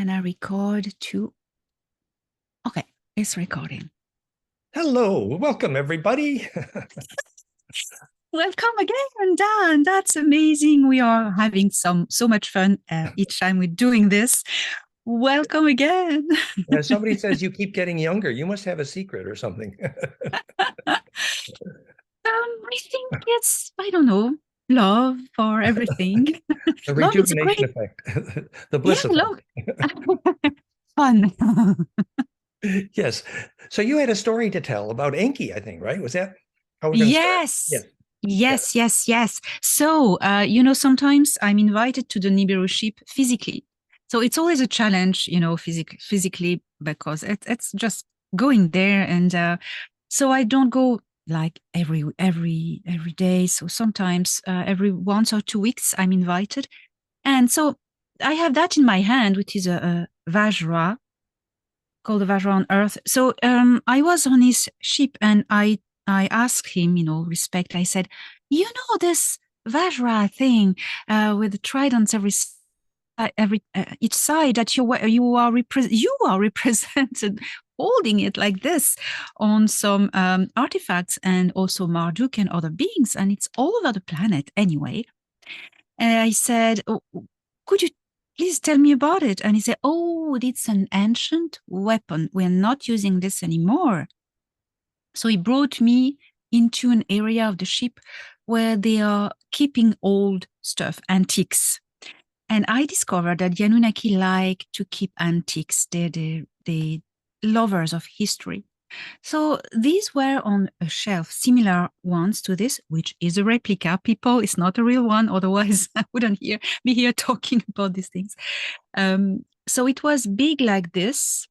And I record too. Okay, it's recording. Hello, welcome everybody. Welcome again, Dan. That's amazing. We are having so much fun each time we're doing this. Welcome again. Somebody says you keep getting younger. You must have a secret or something. I think it's, I don't know, love or everything. The Love is a rejuvenation great, effect, the bliss love. effect. Fun. Yes. So you had a story to tell about Enki, I think, right? Was that how we're going to start? Yes. Yes. Yes. So, sometimes I'm invited to the Nibiru ship physically. So it's always a challenge, physically, because it's just going there. And so I don't go like every day. So sometimes every 1 or 2 weeks I'm invited. And so I have that in my hand, which is a Vajra, called the Vajra on Earth. So I was on his ship and I asked him, respect. I said, this Vajra thing with the tridents every each side that you are represented holding it like this on some artifacts and also Marduk and other beings, and it's all over the planet anyway. And I said, oh, could you please tell me about it? And he said, oh, it's an ancient weapon. We're not using this anymore. So he brought me into an area of the ship where they are keeping old stuff, antiques. And I discovered that the Anunnaki like to keep antiques. They're lovers of history. So these were on a shelf, similar ones to this, which is a replica. People, it's not a real one. Otherwise, I wouldn't be here talking about these things. So it was big like this,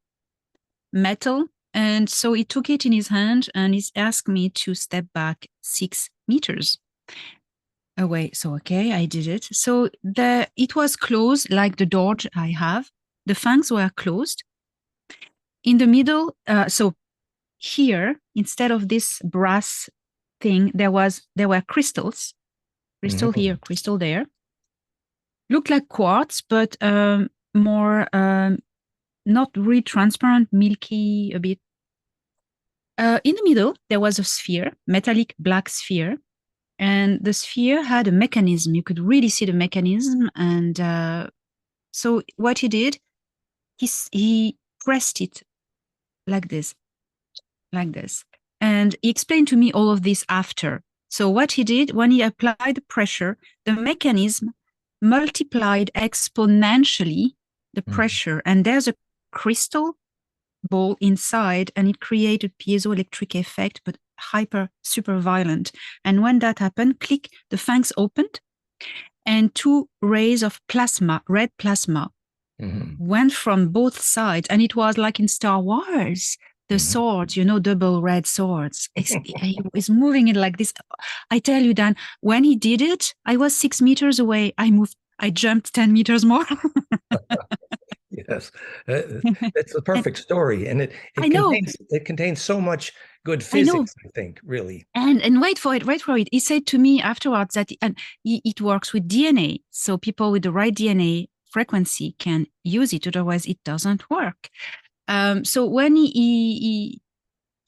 metal. And so he took it in his hand and he asked me to step back 6 meters away. So, okay, I did it. So it was closed like the door I have. The fangs were closed. In the middle, so here, instead of this brass thing, there were crystals. Crystal here, crystal there. Looked like quartz, but more not really transparent, milky a bit. In the middle, there was a sphere, metallic black sphere. And the sphere had a mechanism. You could really see the mechanism. And so what he did, he pressed it like this. And he explained to me all of this after. So what he did, when he applied the pressure, the mechanism multiplied exponentially the pressure. And there's a crystal ball inside, and it created piezoelectric effect, but super violent. And when that happened, click, the fangs opened, and 2 rays of plasma, red plasma, went from both sides. And it was like in Star Wars. The swords, double red swords. He was moving it like this. I tell you, Dan, when he did it, I was 6 meters away. I jumped 10 meters more. Yes, it's the perfect story. And it contains so much good physics, I think, really. And wait for it. He said to me afterwards that it works with DNA. So people with the right DNA frequency can use it. Otherwise, it doesn't work. So when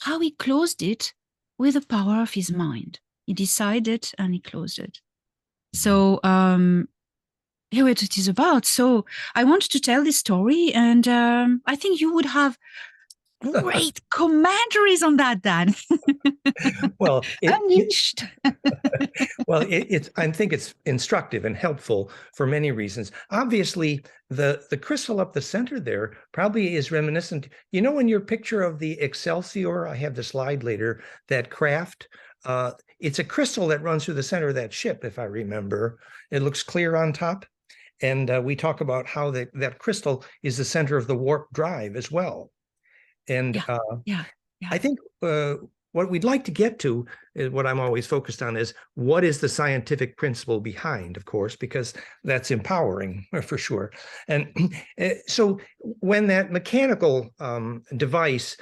how he closed it with the power of his mind. He decided and he closed it. So here it is about. So I wanted to tell this story, and I think you would have great commentaries on that, Dan. Well, Unleashed. Well, I think it's instructive and helpful for many reasons. Obviously, the crystal up the center there probably is reminiscent. In your picture of the Excelsior, I have the slide later, that craft, it's a crystal that runs through the center of that ship, if I remember. It looks clear on top. And we talk about how that crystal is the center of the warp drive as well. And yeah. I think what we'd like to get to, what I'm always focused on, is what is the scientific principle behind, of course, because that's empowering for sure. And so when that mechanical device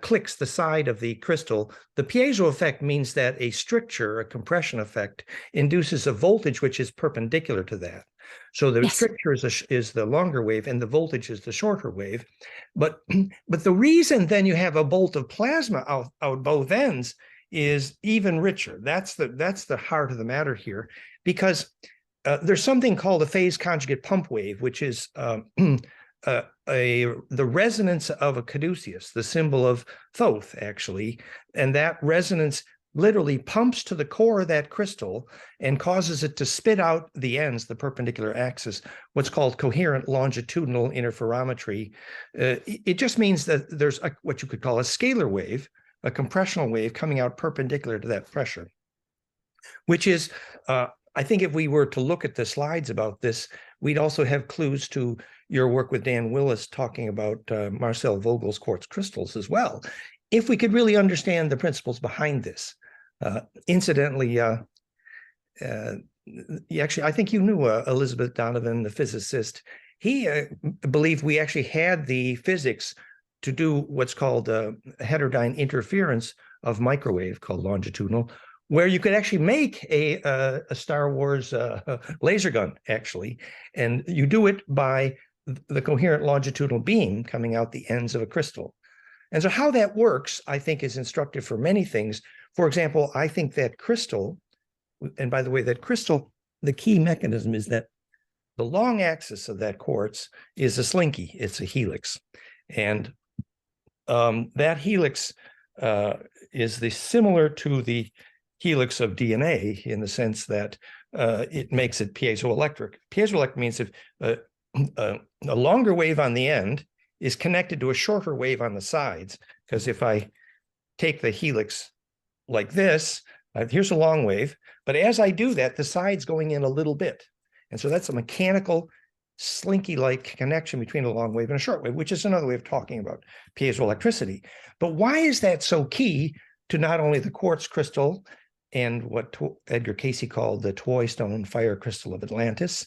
clicks the side of the crystal, the piezo effect means that a stricture, a compression effect, induces a voltage which is perpendicular to that. So the stricture is the longer wave and the voltage is the shorter wave. But the reason then you have a bolt of plasma out both ends is even richer. That's the heart of the matter here, because there's something called a phase conjugate pump wave, which is the resonance of a caduceus, the symbol of Thoth, actually. And that resonance literally pumps to the core of that crystal and causes it to spit out the ends, the perpendicular axis, what's called coherent longitudinal interferometry. It just means that there's what you could call a scalar wave, a compressional wave coming out perpendicular to that pressure, which is, I think if we were to look at the slides about this, we'd also have clues to your work with Dan Willis talking about Marcel Vogel's quartz crystals as well, if we could really understand the principles behind this. Incidentally, actually, I think you knew Elizabeth Donovan, the physicist. He believed we actually had the physics to do what's called heterodyne interference of microwave, called longitudinal, where you could actually make a Star Wars laser gun, actually. And you do it by the coherent longitudinal beam coming out the ends of a crystal. And so how that works, I think, is instructive for many things. For example, I think that crystal, and by the way, that crystal, the key mechanism is that the long axis of that quartz is a slinky. It's a helix. And that helix is similar to the helix of DNA in the sense that it makes it piezoelectric. Piezoelectric means if a longer wave on the end is connected to a shorter wave on the sides, because if I take the helix like this, here's a long wave, but as I do that, the side's going in a little bit. And so that's a mechanical slinky-like connection between a long wave and a short wave, which is another way of talking about piezoelectricity. But why is that so key to not only the quartz crystal and what Edgar Cayce called the Toy Stone fire crystal of Atlantis,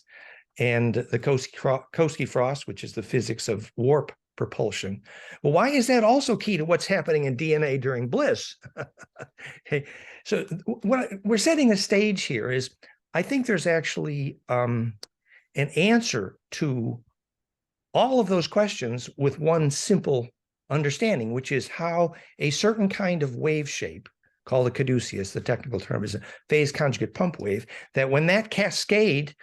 and the Koski frost, which is the physics of warp propulsion? Well, why is that also key to what's happening in DNA during bliss? Okay. So what we're setting the stage here is, I think there's actually an answer to all of those questions with one simple understanding, which is how a certain kind of wave shape, called a caduceus, the technical term is a phase conjugate pump wave, that when that cascade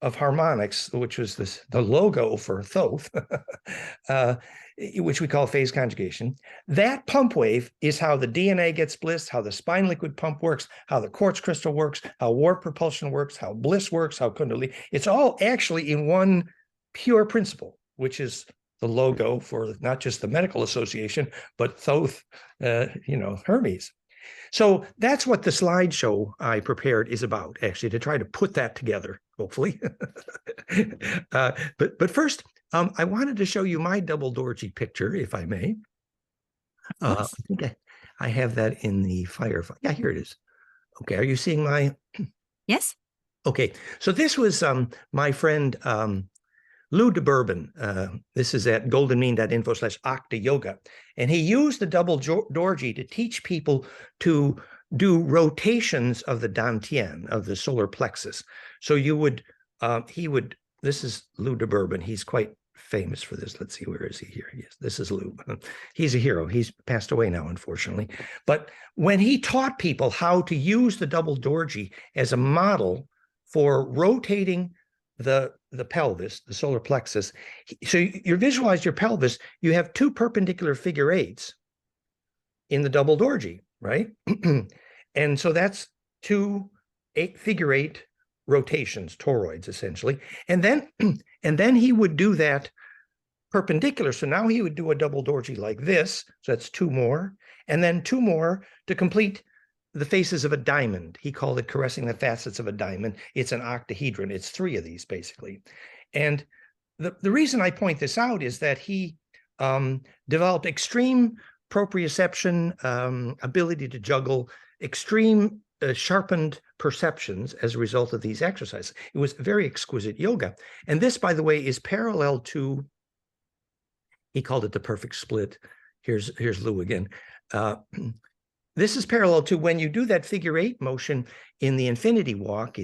of harmonics, which was the logo for Thoth, which we call phase conjugation, that pump wave is how the DNA gets bliss, how the spine liquid pump works, how the quartz crystal works, how warp propulsion works, how bliss works, how kundalini. It's all actually in one pure principle, which is the logo for not just the medical association, but Thoth, Hermes. So that's what the slideshow I prepared is about, actually, to try to put that together, hopefully. But first, I wanted to show you my double Dorji picture, if I may. I think I have that in the Firefly. Yeah, here it is. Okay, are you seeing my? Yes. Okay, so this was my friend Lou de Bourbon. This is at goldenmean.info/Octa Yoga. And he used the double Dorji to teach people to do rotations of the Dantian, of the solar plexus. So you would, this is Lou de Bourbon. He's quite famous for this. Let's see, where is he here? Yes, this is Lou. He's a hero. He's passed away now, unfortunately. But when he taught people how to use the double Dorji as a model for rotating the pelvis, the solar plexus. So you visualize your pelvis, you have two perpendicular figure eights in the double Dorji, right? And so that's two figure eight rotations, toroids, essentially. And then he would do that perpendicular. So now he would do a double Dorji like this. So that's two more, and then two more to complete the faces of a diamond. He called it caressing the facets of a diamond. It's an octahedron. It's three of these, basically. And the reason I point this out is that he developed extreme proprioception, ability to juggle, extreme sharpened perceptions as a result of these exercises. It was very exquisite yoga. And this, by the way, is parallel to, he called it the perfect split. here's Lou again. This is parallel to when you do that figure eight motion in the infinity walk.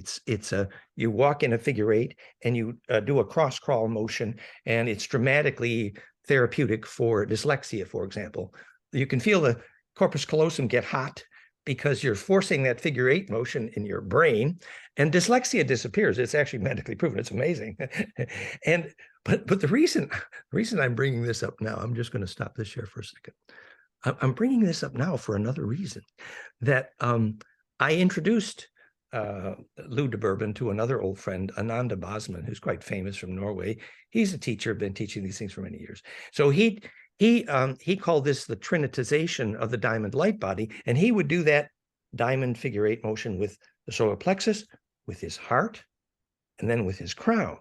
You walk in a figure eight and you do a cross crawl motion, and it's dramatically therapeutic for dyslexia, for example. You can feel the corpus callosum get hot because you're forcing that figure eight motion in your brain, and dyslexia disappears. It's actually medically proven. It's amazing. But the reason I'm bringing this up now, I'm just going to stop this share for a second. I'm bringing this up now for another reason, that I introduced Lou de Bourbon to another old friend, Ananda Bosman, who's quite famous from Norway. He's a teacher, been teaching these things for many years. So he called this the trinitization of the diamond light body, and he would do that diamond figure eight motion with the solar plexus, with his heart, and then with his crown.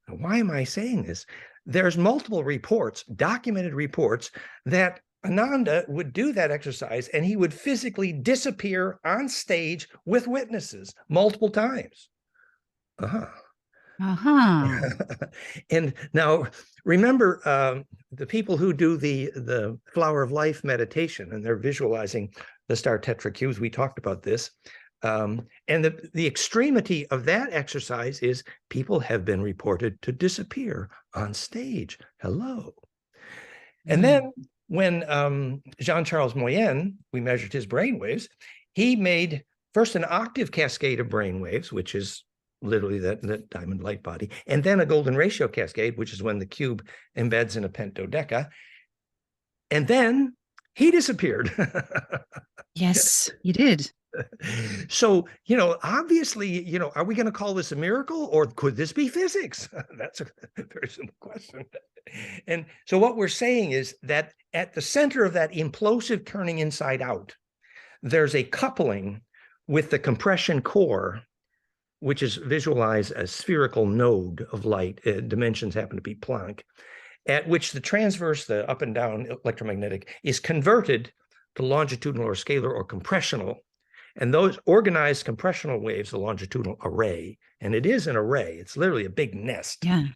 Now, why am I saying this? There's multiple reports, documented reports, that Ananda would do that exercise and he would physically disappear on stage with witnesses multiple times. And now remember, the people who do the flower of life meditation and they're visualizing the star tetra cubes, we talked about this. And the extremity of that exercise is people have been reported to disappear on stage. Hello. And then when Jean-Charles Moyen, we measured his brain waves, he made first an octave cascade of brain waves, which is literally that diamond light body, and then a golden ratio cascade, which is when the cube embeds in a pentodeca. And then he disappeared. Yes, he did. So, obviously, are we going to call this a miracle, or could this be physics? That's a very simple question. And so what we're saying is that at the center of that implosive turning inside out, there's a coupling with the compression core, which is visualized as spherical node of light. Dimensions happen to be Planck, at which the transverse, the up and down electromagnetic, is converted to longitudinal or scalar or compressional. And those organized compressional waves, the longitudinal array, and it is an array, it's literally a big nest. Yeah.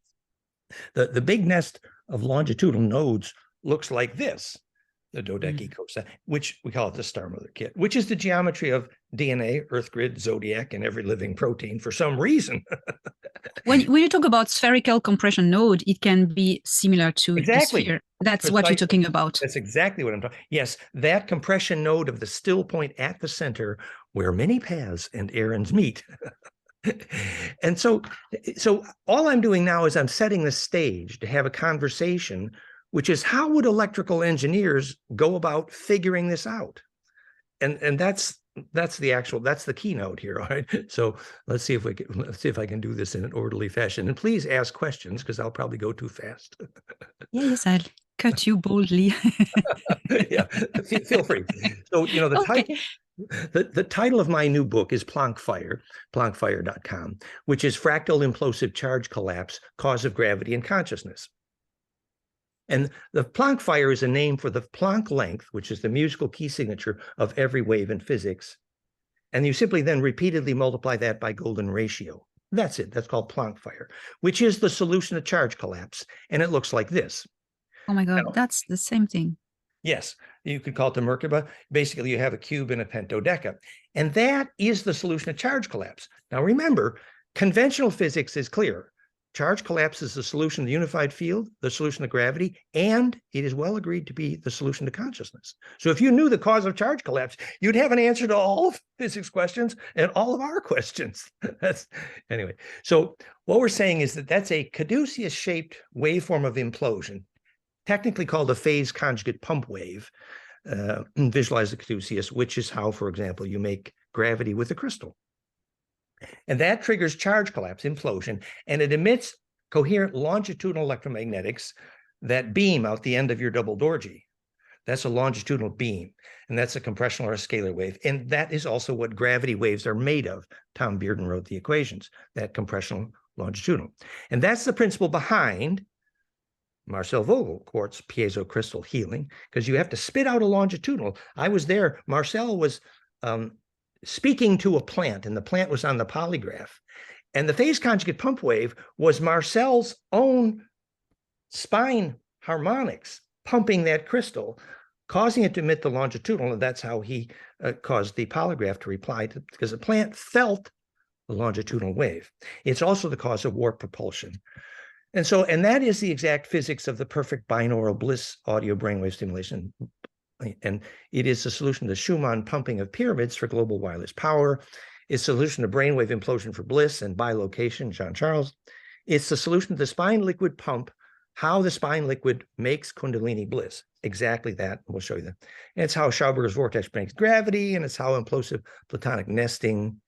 The big nest of longitudinal nodes looks like this, the dodecacosa, which we call it the star mother kit, which is the geometry of DNA, Earth grid, zodiac, and every living protein for some reason. When you talk about spherical compression node, it can be similar to the sphere. That's what you're talking about. That's exactly what I'm talking. Yes, that compression node of the still point at the center where many paths and errands meet. And so all I'm doing now is I'm setting the stage to have a conversation, which is how would electrical engineers go about figuring this out? And that's the keynote here. All right. So let's see if I can do this in an orderly fashion. And please ask questions because I'll probably go too fast. Yes, I'll cut you boldly. Yeah, feel free. So the title of my new book is PlanckPhire, PlanckPhire.com, which is Fractal Implosive Charge Collapse, Cause of Gravity and Consciousness. And the PlanckPhire is a name for the Planck length, which is the musical key signature of every wave in physics. And you simply then repeatedly multiply that by golden ratio. That's it. That's called PlanckPhire, which is the solution to charge collapse. And it looks like this. Oh my God, that's the same thing. Yes, you could call it the Merkaba. Basically, you have a cube and a pentodeca. And that is the solution to charge collapse. Now, remember, conventional physics is clear. Charge collapse is the solution to the unified field, the solution to gravity, and it is well agreed to be the solution to consciousness. So if you knew the cause of charge collapse, you'd have an answer to all of physics questions and all of our questions. Anyway. So what we're saying is that that's a Caduceus-shaped waveform of implosion, technically called a phase conjugate pump wave. Visualize the Caduceus, which is how, for example, you make gravity with a crystal. And that triggers charge collapse, implosion, and it emits coherent longitudinal electromagnetics that beam out the end of your double Dorji. That's a longitudinal beam, and that's a compressional or a scalar wave. And that is also what gravity waves are made of. Tom Bearden wrote the equations, that compressional longitudinal. And that's the principle behind Marcel Vogel quartz piezo crystal healing, because you have to spit out a longitudinal. I was there. Marcel was speaking to a plant, and the plant was on the polygraph. And the phase conjugate pump wave was Marcel's own spine harmonics pumping that crystal, causing it to emit the longitudinal, and that's how he caused the polygraph to reply, because the plant felt the longitudinal wave. It's also the cause of warp propulsion. And that is the exact physics of the perfect binaural bliss audio brainwave stimulation. And it is the solution to Schumann pumping of pyramids for global wireless power. It's the solution to brainwave implosion for bliss and bilocation, Jean Charles. It's the solution to the spine liquid pump, how the spine liquid makes Kundalini bliss. Exactly that. We'll show you that. And it's how Schauberger's vortex makes gravity, and it's how implosive platonic nesting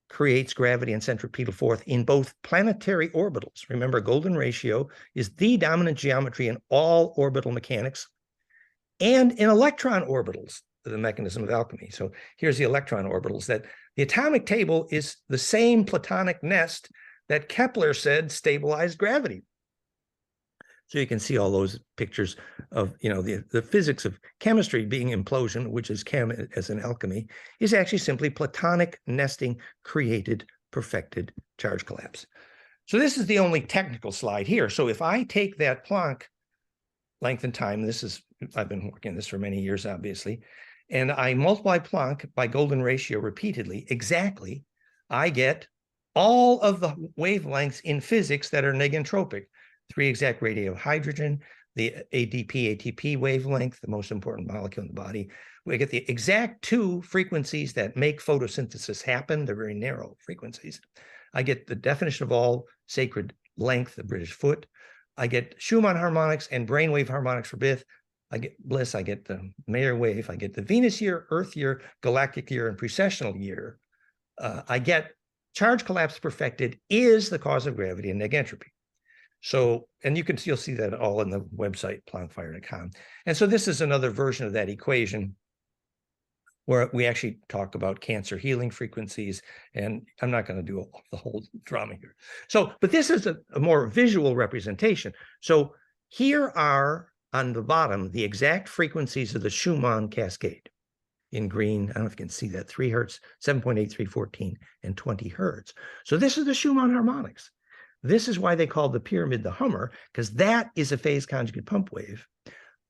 creates gravity and centripetal force in both planetary orbitals. Remember, golden ratio is the dominant geometry in all orbital mechanics, and in electron orbitals, the mechanism of alchemy. So here's the electron orbitals, that the atomic table is the same platonic nest that Kepler said stabilized gravity. So you can see all those pictures of, the physics of chemistry being implosion, which is chem as in alchemy, is actually simply platonic nesting created, perfected charge collapse. So this is the only technical slide here. So if I take that Planck length and time, I've been working this for many years, obviously, and I multiply Planck by golden ratio repeatedly, exactly, I get all of the wavelengths in physics that are negentropic. 3 exact radii of hydrogen, the ADP, ATP wavelength, the most important molecule in the body. We get the exact 2 frequencies that make photosynthesis happen. They're very narrow frequencies. I get the definition of all sacred length, the British foot. I get Schumann harmonics and brainwave harmonics for Bith. I get bliss. I get the Mayer wave. I get the Venus year, Earth year, galactic year, and precessional year. I get charge collapse perfected is the cause of gravity and negentropy. So, and you'll see that all in the website, PlanckPhire.com. And so this is another version of that equation where we actually talk about cancer healing frequencies, and I'm not going to do the whole drama here. So, but this is a more visual representation. So here are, on the bottom, the exact frequencies of the Schumann cascade. In green, I don't know if you can see that, 3 hertz, 7.8, 314, and 20 hertz. So this is the Schumann harmonics. This is why they call the pyramid the Hummer, because that is a phase conjugate pump wave.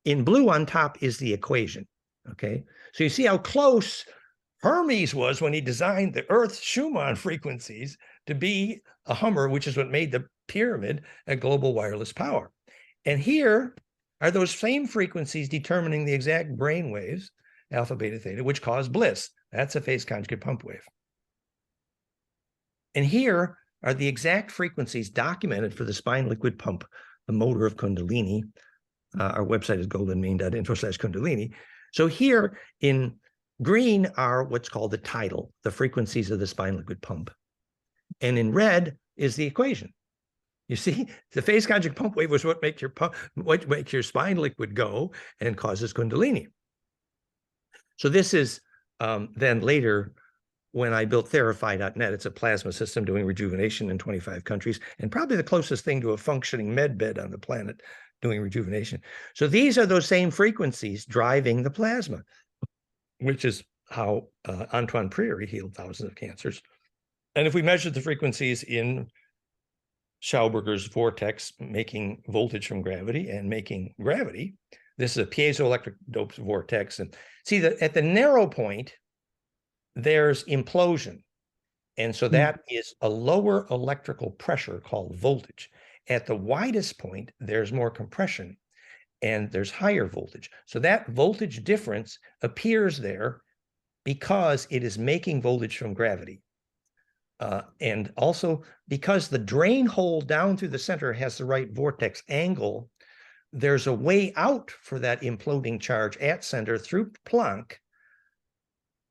In blue on top is the equation, okay? So you see how close Hermes was when he designed the Earth's Schumann frequencies to be a Hummer, which is what made the pyramid a global wireless power. And here are those same frequencies determining the exact brain waves, alpha, beta, theta, which cause bliss. That's a phase conjugate pump wave. And here are the exact frequencies documented for the spine liquid pump, the motor of Kundalini. Our website is goldenmean.info/Kundalini. So here in green are what's called the tidal, the frequencies of the spine liquid pump. And in red is the equation. You see, the phase conjugate pump wave was what makes your spine liquid go and causes Kundalini. So this is then later, when I built Therify.net, it's a plasma system doing rejuvenation in 25 countries, and probably the closest thing to a functioning med bed on the planet doing rejuvenation. So these are those same frequencies driving the plasma, which is how Antoine Prairie healed thousands of cancers. And if we measure the frequencies in Schauberger's vortex making voltage from gravity and making gravity, this is a piezoelectric doped vortex. And see that at the narrow point, there's implosion. And so that is a lower electrical pressure called voltage. At the widest point, there's more compression and there's higher voltage. So that voltage difference appears there because it is making voltage from gravity. And also because the drain hole down through the center has the right vortex angle, there's a way out for that imploding charge at center through Planck.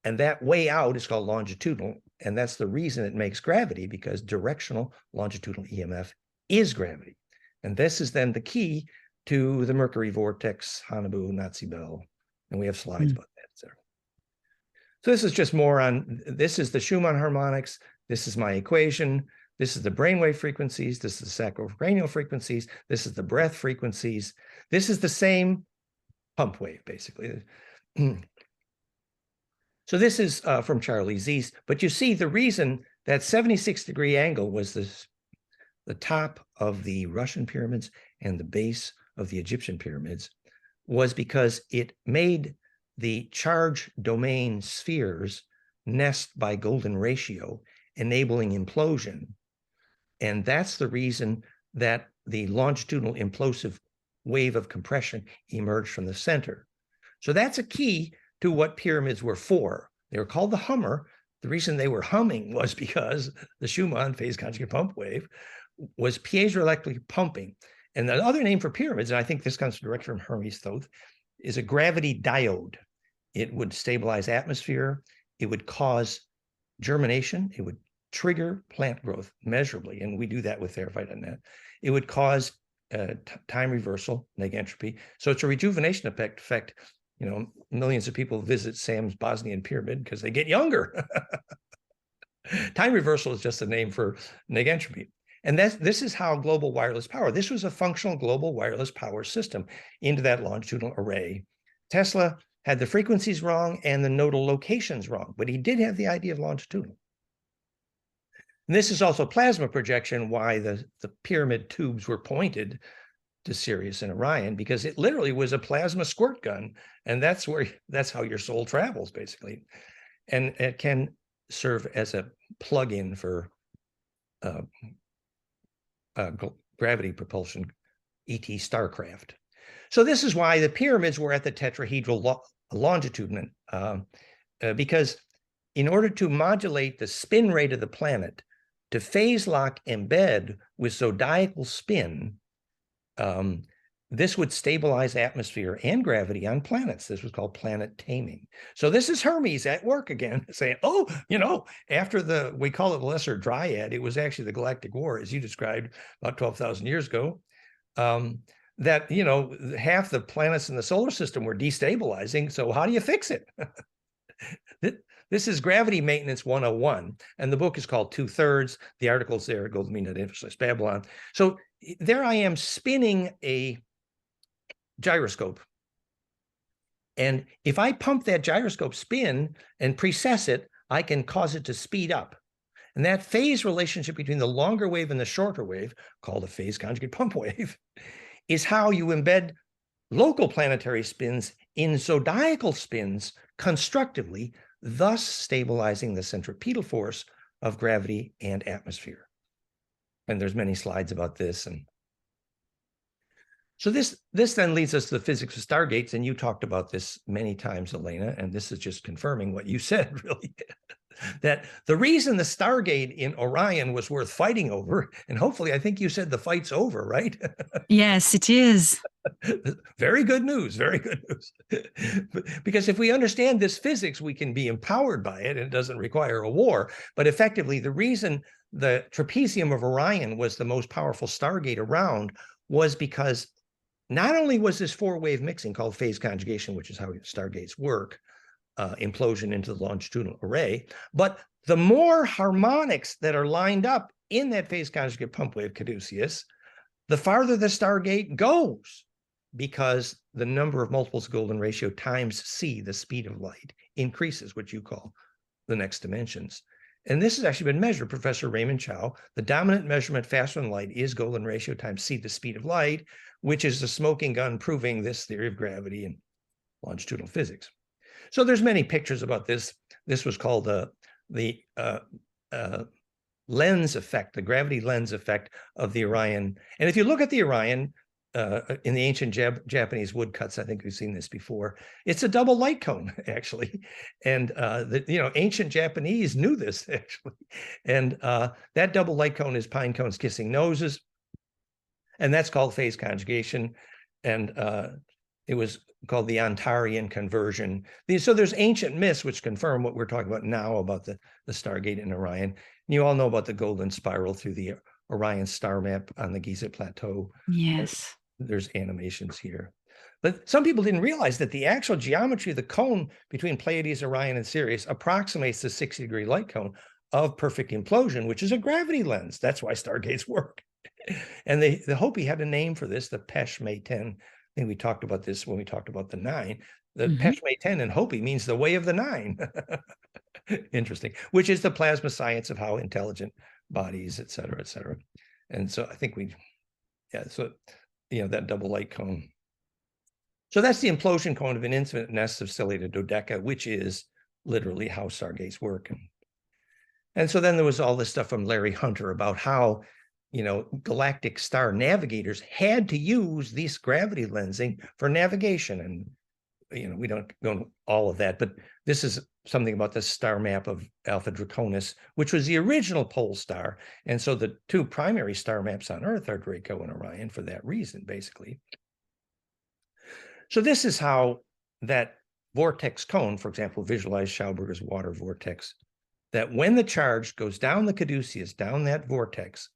And that way out is called longitudinal. And that's the reason it makes gravity, because directional longitudinal EMF is gravity. And this is then the key to the Mercury vortex, Hanabu, Nazi bell. And we have slides about that, etc. So this is just more on, this is the Schumann harmonics. This is my equation. This is the brainwave frequencies. This is the sacrocranial frequencies. This is the breath frequencies. This is the same pump wave, basically. So this is from Charlie Zeiss, but you see the reason that 76-degree angle was the top of the Russian pyramids and the base of the Egyptian pyramids was because it made the charge domain spheres nest by golden ratio, enabling implosion. And that's the reason that the longitudinal implosive wave of compression emerged from the center. So that's a key to what pyramids were for. They were called the Hummer. The reason they were humming was because the Schumann phase conjugate pump wave was piezoelectric pumping. And the other name for pyramids, and I think this comes directly from Hermes Thoth, is a gravity diode. It would stabilize atmosphere. It would cause germination. It would trigger plant growth measurably, and we do that with theraphyte.net. It would cause time reversal, negentropy. So it's a rejuvenation effect. You know, millions of people visit Sam's Bosnian pyramid because they get younger. Time reversal is just a name for negentropy. And this is how global wireless power, this was a functional global wireless power system into that longitudinal array. Tesla had the frequencies wrong and the nodal locations wrong, but he did have the idea of longitudinal. And this is also plasma projection, why the pyramid tubes were pointed to Sirius and Orion, because it literally was a plasma squirt gun. And that's how your soul travels, basically. And it can serve as a plug-in for gravity propulsion, ET starcraft. So this is why the pyramids were at the tetrahedral longitude, because in order to modulate the spin rate of the planet to phase lock embed with zodiacal spin, this would stabilize atmosphere and gravity on planets. This was called planet taming. So this is Hermes at work again, saying, oh, you know, after we call it the Lesser Dryad, it was actually the Galactic War, as you described about 12,000 years ago, that, you know, half the planets in the solar system were destabilizing. So how do you fix it? This is Gravity Maintenance 101, and the book is called 2/3. The article's there at goldmean.info/Babylon. So there I am spinning a gyroscope. And if I pump that gyroscope spin and precess it, I can cause it to speed up. And that phase relationship between the longer wave and the shorter wave, called a phase conjugate pump wave, is how you embed local planetary spins in zodiacal spins constructively, thus stabilizing the centripetal force of gravity and atmosphere. And there's many slides about this. And so this then leads us to the physics of stargates, and you talked about this many times, Elena, and this is just confirming what you said, really, that the reason the Stargate in Orion was worth fighting over, and hopefully I think you said the fight's over, right? Yes, it is. Very good news, very good news. Because if we understand this physics, we can be empowered by it, and it doesn't require a war. But effectively, the reason the trapezium of Orion was the most powerful Stargate around was because not only was this four-wave mixing called phase conjugation, which is how stargates work, implosion into the longitudinal array, but the more harmonics that are lined up in that phase conjugate pump wave Caduceus, the farther the stargate goes, because the number of multiples of golden ratio times c, the speed of light, increases, what you call the next dimensions. And this has actually been measured, Professor Raymond Chow. The dominant measurement faster than light is golden ratio times c, the speed of light, which is the smoking gun proving this theory of gravity and longitudinal physics. So there's many pictures about this. This was called the lens effect, the gravity lens effect of the Orion. And if you look at the Orion in the ancient Japanese woodcuts, I think we've seen this before, it's a double light cone, actually. And ancient Japanese knew this, actually. And that double light cone is pine cones kissing noses. And that's called phase conjugation. And it was called the Ontarian conversion. So there's ancient myths which confirm what we're talking about now about the Stargate in Orion. You all know about the golden spiral through the Orion star map on the Giza Plateau. Yes. There's animations here. But some people didn't realize that the actual geometry of the cone between Pleiades, Orion, and Sirius approximates the 60-degree light cone of perfect implosion, which is a gravity lens. That's why stargates work. And the Hopi had a name for this, the Pesh May 10. I think we talked about this when we talked about the 9. The Pesh May 10 in Hopi means the way of the 9. Interesting, which is the plasma science of how intelligent bodies, et cetera, et cetera. And so I think so that double light cone. So that's the implosion cone of an infinite nest of stellate dodeca, which is literally how stargates work. And so then there was all this stuff from Larry Hunter about how, galactic star navigators had to use this gravity lensing for navigation. And, we don't go into all of that, but this is something about the star map of Alpha Draconis, which was the original pole star. And so the two primary star maps on Earth are Draco and Orion for that reason, basically. So this is how that vortex cone, for example, visualize Schauberger's water vortex, that when the charge goes down the Caduceus, down that vortex,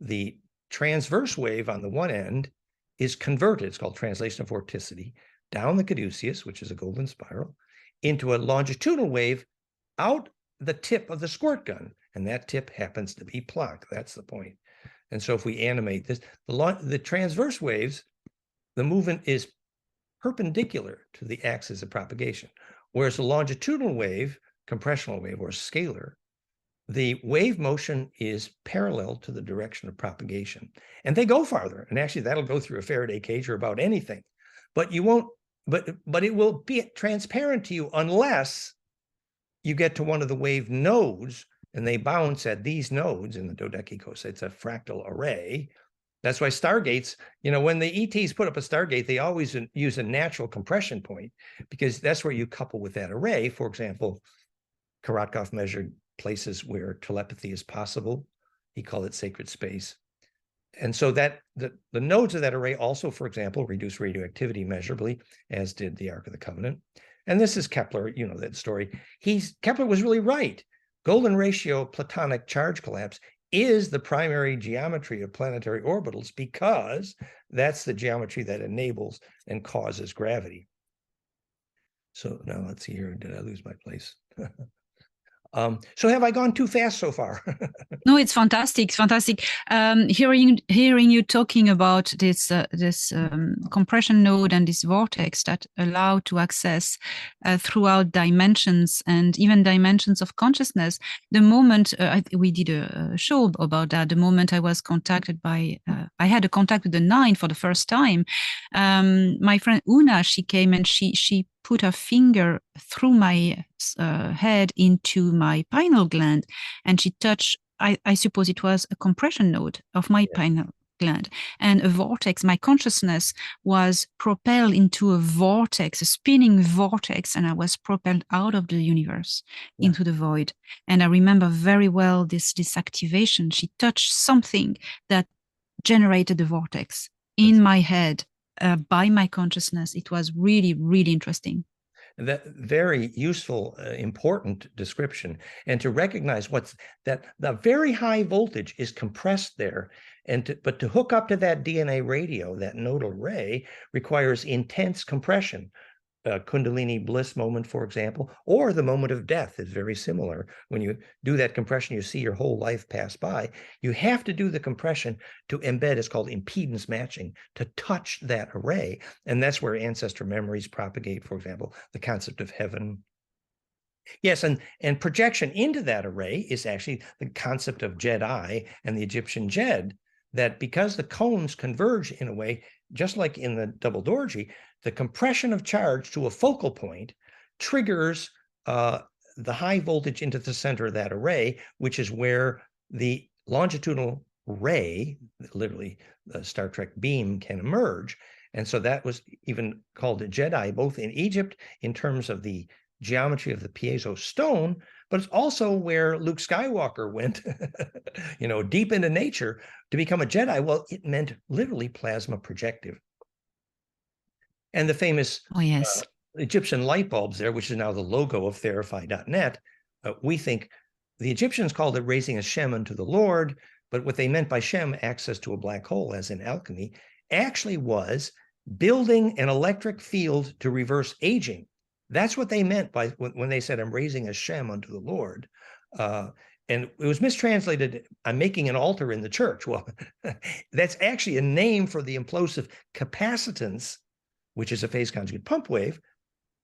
the transverse wave on the one end is converted, it's called translation of vorticity, down the Caduceus, which is a golden spiral, into a longitudinal wave out the tip of the squirt gun. And that tip happens to be Planck. That's the point. And so if we animate this, the transverse waves, the movement is perpendicular to the axis of propagation, whereas a longitudinal wave, compressional wave or scalar, the wave motion is parallel to the direction of propagation. And they go farther. And actually that'll go through a Faraday cage or about anything. But you won't, but it will be transparent to you unless you get to one of the wave nodes and they bounce at these nodes in the dodecicos. It's a fractal array. That's why stargates, when the ETs put up a stargate, they always use a natural compression point because that's where you couple with that array. For example, Korotkov measured places where telepathy is possible. He called it sacred space. And so that the nodes of that array also, for example, reduce radioactivity measurably, as did the Ark of the Covenant. And this is Kepler, that story. Kepler was really right. Golden ratio platonic charge collapse is the primary geometry of planetary orbitals because that's the geometry that enables and causes gravity. So now let's see here. Did I lose my place? So have I gone too fast so far? No, it's fantastic. It's fantastic. Hearing you talking about this compression node and this vortex that allow to access throughout dimensions and even dimensions of consciousness. The moment we did a show about that, the moment I was contacted by, I had a contact with the nine for the first time. My friend Una, she came and she put her finger through my head into my pineal gland, and she touched, I suppose it was a compression node of my pineal gland, and a vortex. My consciousness was propelled into a vortex, a spinning vortex, and I was propelled out of the universe into the void. And I remember very well this activation. She touched something that generated the vortex in my head. By my consciousness. It was really, really interesting. That very useful, important description. And to recognize that the very high voltage is compressed there. But to hook up to that DNA radio, that nodal ray, requires intense compression. Kundalini bliss moment, for example, or the moment of death is very similar. When you do that compression, you see your whole life pass by. You have to do the compression to embed, it's called impedance matching, to touch that array. And that's where ancestor memories propagate, for example, the concept of heaven. Yes, and projection into that array is actually the concept of Jedi and the Egyptian Jed, that because the cones converge in a way, just like in the double Dorji, the compression of charge to a focal point triggers the high voltage into the center of that array, which is where the longitudinal ray, literally the Star Trek beam, can emerge. And so that was even called a Jedi, both in Egypt in terms of the geometry of the piezo stone, but it's also where Luke Skywalker went, deep into nature to become a Jedi. Well, it meant literally plasma projective. And the famous Egyptian light bulbs there, which is now the logo of Therify.net, we think the Egyptians called it raising a Shem unto the Lord, but what they meant by Shem, access to a black hole, as in alchemy, actually was building an electric field to reverse aging. That's what they meant by when they said, I'm raising a Shem unto the Lord. And it was mistranslated, I'm making an altar in the church. Well, that's actually a name for the implosive capacitance, which is a phase conjugate pump wave,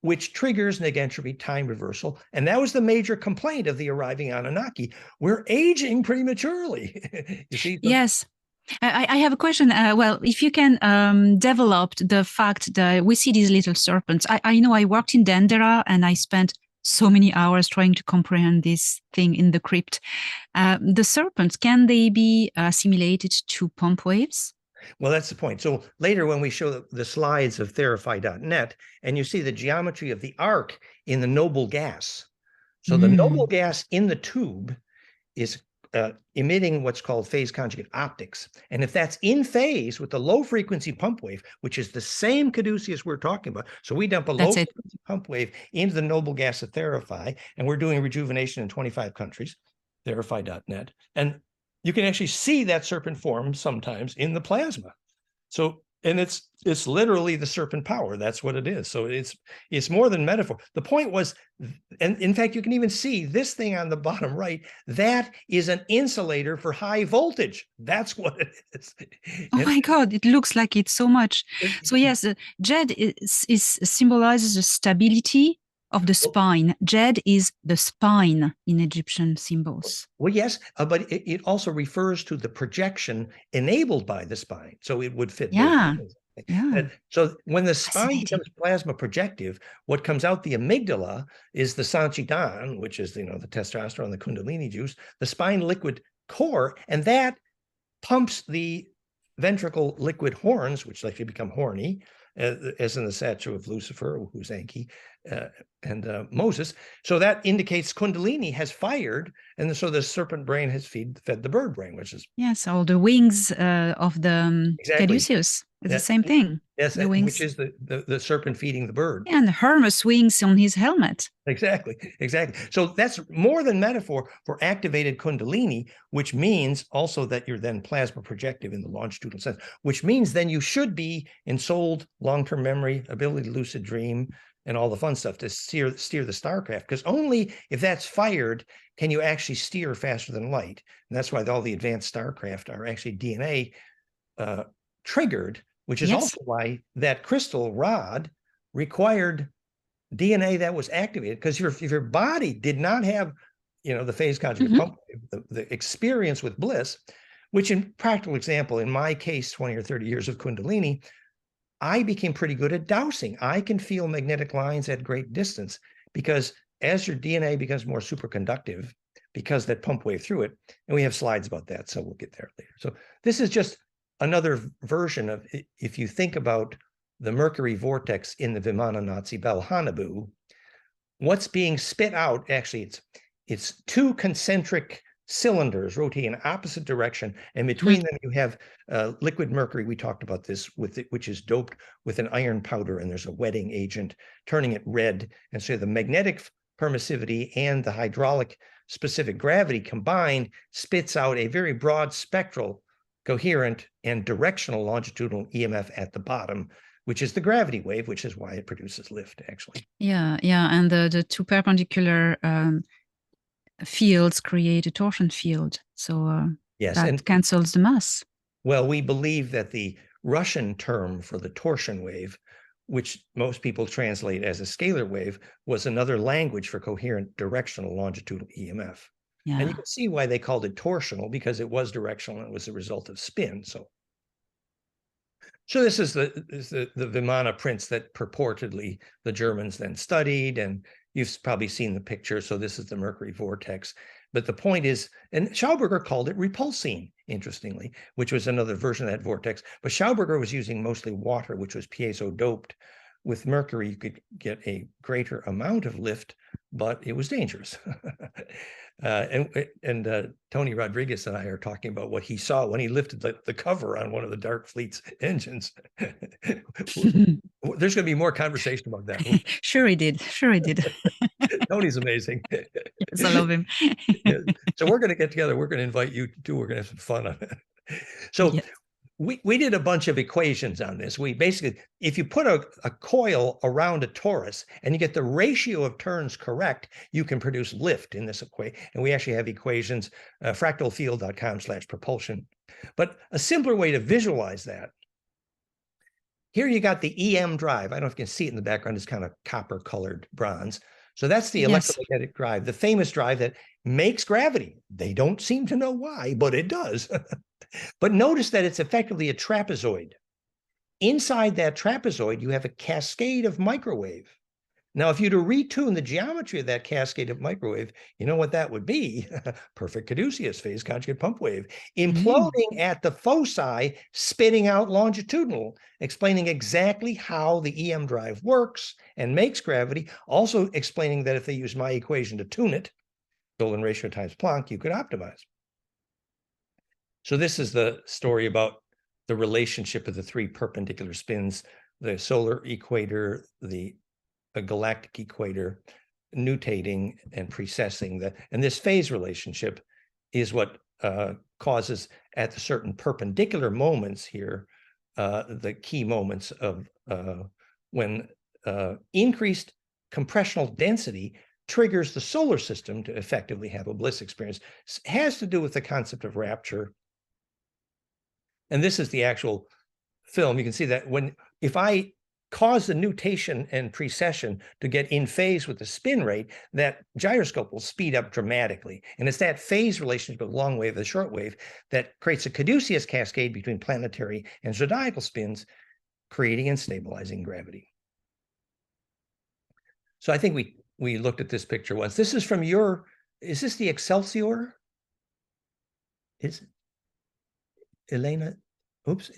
which triggers negentropy time reversal. And that was the major complaint of the arriving Anunnaki. We're aging prematurely. You see? Yes. I have a question. Well, if you can develop the fact that we see these little serpents. I know I worked in Dendera and I spent so many hours trying to comprehend this thing in the crypt. The serpents, can they be assimilated to pump waves? Well, that's the point. So later when we show the slides of therify.net, and you see the geometry of the arc in the noble gas. So the noble gas in the tube is emitting what's called phase conjugate optics. And if that's in phase with the low frequency pump wave, which is the same Caduceus we're talking about, so we dump a low frequency pump wave into the noble gas of Therify, and we're doing rejuvenation in 25 countries, therify.net. And you can actually see that serpent form sometimes in the plasma. So, and it's literally the serpent power. That's what it is. So it's more than metaphor. The point was, and in fact, you can even see this thing on the bottom right. That is an insulator for high voltage. That's what it is. Oh my God, it looks like it so much. So yes, Jed symbolizes the stability of the spine. Jed is the spine in Egyptian symbols. Well, yes, but it also refers to the projection enabled by the spine. So it would fit. Yeah. And so when the spine becomes plasma projective, what comes out the amygdala is the Sanchitan, which is, the testosterone, the Kundalini juice, the spine liquid core, and that pumps the ventricle liquid horns, which actually become horny, as in the statue of Lucifer, who's Enki, and Moses. So that indicates Kundalini has fired, and so the serpent brain has fed the bird brain, which is... Yes, all the wings of the Caduceus. It's the same thing. Yes, the wings. Which is the serpent feeding the bird. Yeah, and Hermes wings on his helmet. Exactly. So that's more than metaphor for activated Kundalini, which means also that you're then plasma projective in the longitudinal sense, which means then you should be ensouled long-term memory, ability to lucid dream, and all the fun stuff to steer the starcraft, because only if that's fired can you actually steer faster than light. And that's why all the advanced starcraft are actually DNA triggered, which is also why that crystal rod required DNA that was activated, because if your body did not have, the phase conjugate pump wave, the experience with bliss, which in practical example, in my case, 20 or 30 years of Kundalini, I became pretty good at dowsing. I can feel magnetic lines at great distance, because as your DNA becomes more superconductive, because that pump wave through it, and we have slides about that, so we'll get there later. So this is just another version of, if you think about the Mercury vortex in the Vimana Nazi Belhanabu, what's being spit out, actually, it's two concentric cylinders rotating in opposite direction, and between them you have liquid mercury. We talked about this, which is doped with an iron powder, and there's a wetting agent turning it red. And so the magnetic permissivity and the hydraulic specific gravity combined spits out a very broad spectral, coherent, and directional longitudinal EMF at the bottom, which is the gravity wave, which is why it produces lift, actually. Yeah, and the two perpendicular fields create a torsion field, so that cancels the mass. Well, we believe that the Russian term for the torsion wave, which most people translate as a scalar wave, was another language for coherent directional longitudinal EMF. Yeah. And you can see why they called it torsional, because it was directional and it was a result of spin. So this is the Vimana prints that purportedly the Germans then studied, and you've probably seen the picture. So this is the Mercury vortex. But the point is, and Schauberger called it repulsine, interestingly, which was another version of that vortex. But Schauberger was using mostly water, which was piezo doped. With mercury, you could get a greater amount of lift, but it was dangerous. And Tony Rodriguez and I are talking about what he saw when he lifted the cover on one of the Dark Fleet's engines. There's going to be more conversation about that. Sure he did. Tony's amazing. Yes, I love him. So we're going to get together. We're going to invite you too. We're going to have some fun on it. So yes. We did a bunch of equations on this. We basically, if you put a coil around a torus and you get the ratio of turns correct, you can produce lift in this equation. And we actually have equations, fractalfield.com/propulsion. But a simpler way to visualize that, here you got the EM drive. I don't know if you can see it in the background. It's kind of copper colored bronze. So that's the Yes. electromagnetic drive, the famous drive that makes gravity. They don't seem to know why, but it does. But notice that it's effectively a trapezoid. Inside that trapezoid, you have a cascade of microwave. Now, if you were to retune the geometry of that cascade of microwave, you know what that would be? Perfect Caduceus phase conjugate pump wave, imploding at the foci, spitting out longitudinal, explaining exactly how the EM drive works and makes gravity, also explaining that if they use my equation to tune it, Dolan ratio times Planck, you could optimize. So this is the story about the relationship of the three perpendicular spins, the solar equator, the galactic equator, nutating and precessing that. And this phase relationship is what causes at the certain perpendicular moments here, the key moments of when increased compressional density triggers the solar system to effectively have a bliss experience. It has to do with the concept of rapture. And this is the actual film. You can see that if I cause the nutation and precession to get in phase with the spin rate, that gyroscope will speed up dramatically. And it's that phase relationship of the long wave, the short wave, that creates a Caduceus cascade between planetary and zodiacal spins, creating and stabilizing gravity. So I think we looked at this picture once. This is from is this the Excelsior? Is Elena, oops,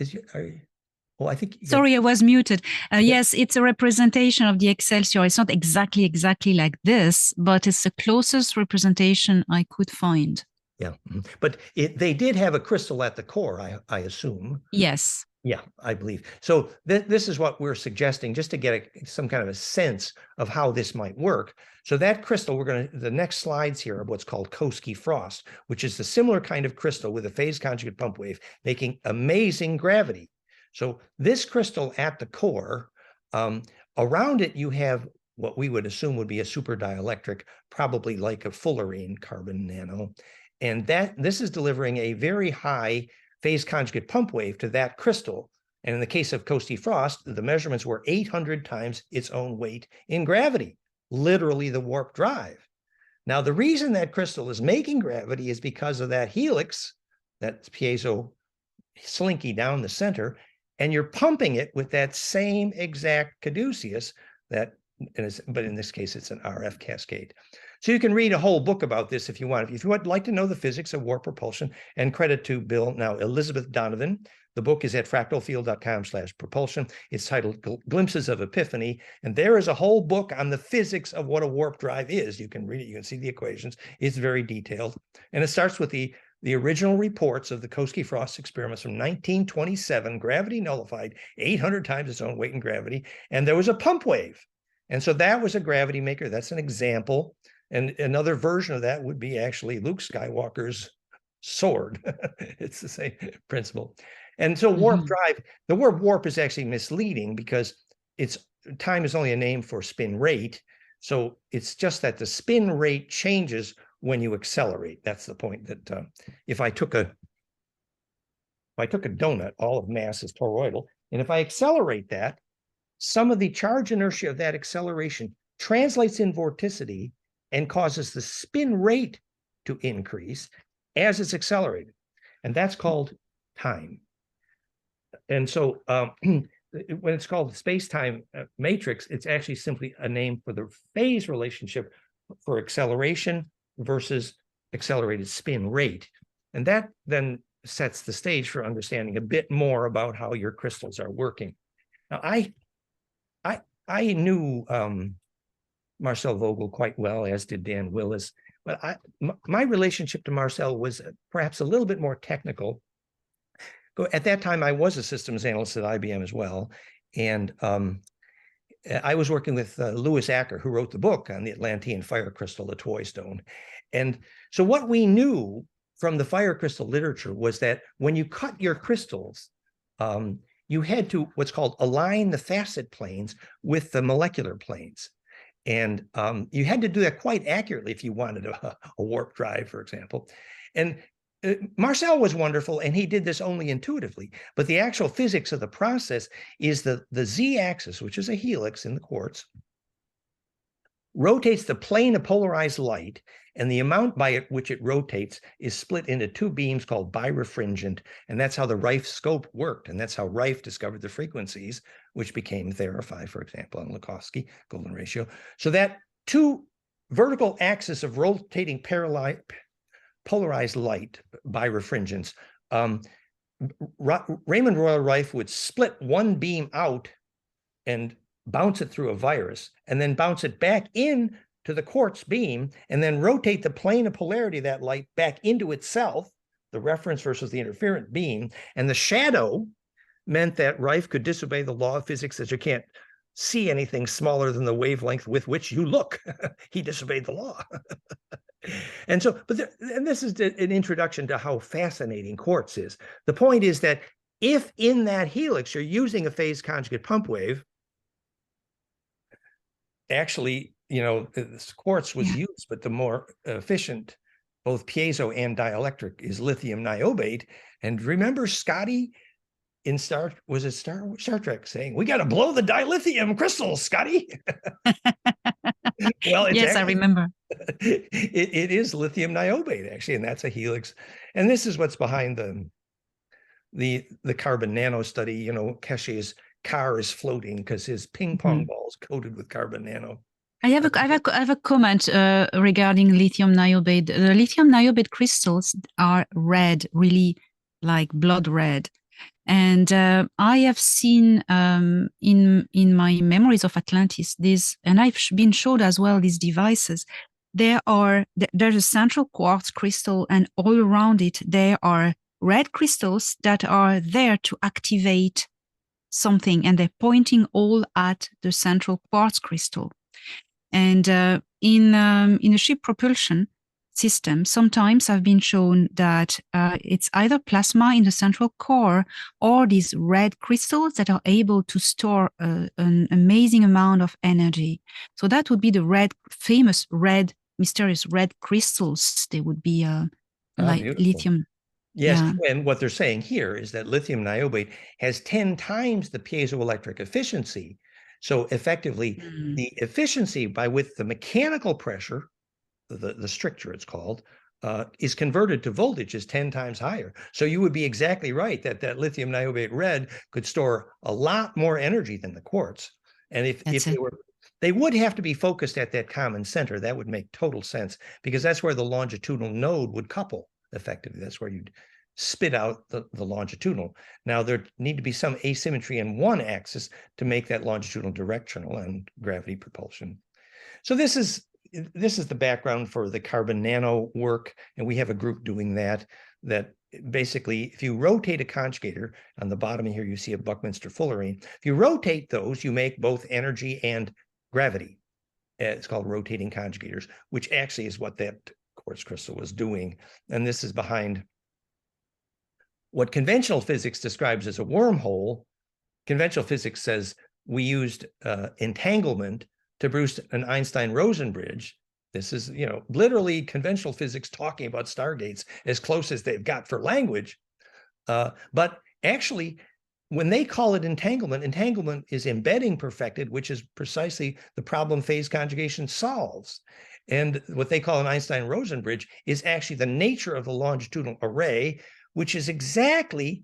oh, I think. Sorry, I was muted. Yes, it's a representation of the Excelsior. It's not exactly like this, but it's the closest representation I could find. Yeah, but they did have a crystal at the core, I assume. Yes. Yeah, I believe. So this is what we're suggesting, just to get some kind of a sense of how this might work. So that crystal, the next slides here are what's called Koski frost, which is the similar kind of crystal with a phase conjugate pump wave, making amazing gravity. So this crystal at the core, around it, you have what we would assume would be a super dielectric, probably like a fullerene carbon nano. And this is delivering a very high phase conjugate pump wave to that crystal. And in the case of Koski frost, the measurements were 800 times its own weight in gravity, literally the warp drive. Now, the reason that crystal is making gravity is because of that helix, that piezo slinky down the center, and you're pumping it with that same exact Caduceus but in this case, it's an RF cascade. So you can read a whole book about this if you want. If you would like to know the physics of warp propulsion, and credit to Elizabeth Donovan. The book is at fractalfield.com/propulsion. It's titled Glimpses of Epiphany. And there is a whole book on the physics of what a warp drive is. You can read it, you can see the equations. It's very detailed. And it starts with the original reports of the Koski frost experiments from 1927, gravity nullified, 800 times its own weight in gravity. And there was a pump wave. And so that was a gravity maker. That's an example. And another version of that would be actually Luke Skywalker's sword. It's the same principle. And so warp drive, the word warp is actually misleading because time is only a name for spin rate. So it's just that the spin rate changes when you accelerate. That's the point, that if I took a donut, all of mass is toroidal, and if I accelerate that, some of the charge inertia of that acceleration translates in vorticity and causes the spin rate to increase as it's accelerated. And that's called time. And so when it's called the space-time matrix, it's actually simply a name for the phase relationship for acceleration versus accelerated spin rate. And that then sets the stage for understanding a bit more about how your crystals are working. Now, I knew Marcel Vogel quite well, as did Dan Willis, but my relationship to Marcel was perhaps a little bit more technical. At that time, I was a systems analyst at IBM as well, and I was working with Louis Acker, who wrote the book on the Atlantean fire crystal, the toy stone. And so what we knew from the fire crystal literature was that when you cut your crystals, you had to what's called align the facet planes with the molecular planes. And you had to do that quite accurately if you wanted a warp drive, for example. And Marcel was wonderful, and he did this only intuitively. But the actual physics of the process is the z-axis, which is a helix in the quartz, rotates the plane of polarized light, and the amount by which it rotates is split into two beams called birefringent, and that's how the Rife scope worked, and that's how Rife discovered the frequencies, which became Theraphi, for example, and Lakowski, golden ratio. So that two vertical axis of rotating polarized light, birefringents, Raymond Royal Rife would split one beam out and bounce it through a virus, and then bounce it back in to the quartz beam, and then rotate the plane of polarity of that light back into itself, the reference versus the interferent beam. And the shadow meant that Rife could disobey the law of physics that you can't see anything smaller than the wavelength with which you look. He disobeyed the law. And so, and this is an introduction to how fascinating quartz is. The point is that if in that helix you're using a phase conjugate pump wave, actually, this quartz was used, but the more efficient, both piezo and dielectric, is lithium niobate. And remember Scotty in Star Trek saying, "We got to blow the dilithium crystals, Scotty." Well, yes, I remember. It is lithium niobate, actually, and that's a helix. And this is what's behind the carbon nano study. Keshe's car is floating because his ping pong balls coated with carbon nano. I have a comment regarding lithium niobate. The lithium niobate crystals are red, really like blood red. And I have seen in my memories of Atlantis and I've been showed as well these devices. There's a central quartz crystal, and all around it there are red crystals that are there to activate something, and they're pointing all at the central quartz crystal. And in a ship propulsion system, sometimes I've been shown that it's either plasma in the central core or these red crystals that are able to store an amazing amount of energy. So that would be the famous mysterious red crystals. They would be like beautiful. lithium. Yes, yeah. And what they're saying here is that lithium niobate has 10 times the piezoelectric efficiency. So effectively, the efficiency by which the mechanical pressure, the stricture it's called, is converted to voltage is 10 times higher. So you would be exactly right that lithium niobate red could store a lot more energy than the quartz. And if they would have to be focused at that common center. That would make total sense, because that's where the longitudinal node would couple effectively. That's where you'd spit out the longitudinal. Now, there need to be some asymmetry in one axis to make that longitudinal directional and gravity propulsion. So this is the background for the carbon nano work, and we have a group doing that basically, if you rotate a conjugator, on the bottom here you see a Buckminster fullerene. If you rotate those, you make both energy and gravity. It's called rotating conjugators, which actually is what that quartz crystal was doing. And this is behind what conventional physics describes as a wormhole. Conventional physics says we used entanglement to produce an Einstein-Rosen bridge. This is, literally conventional physics talking about stargates as close as they've got for language. But actually, when they call it entanglement is embedding perfected, which is precisely the problem phase conjugation solves. And what they call an Einstein-Rosen bridge is actually the nature of the longitudinal array, which is exactly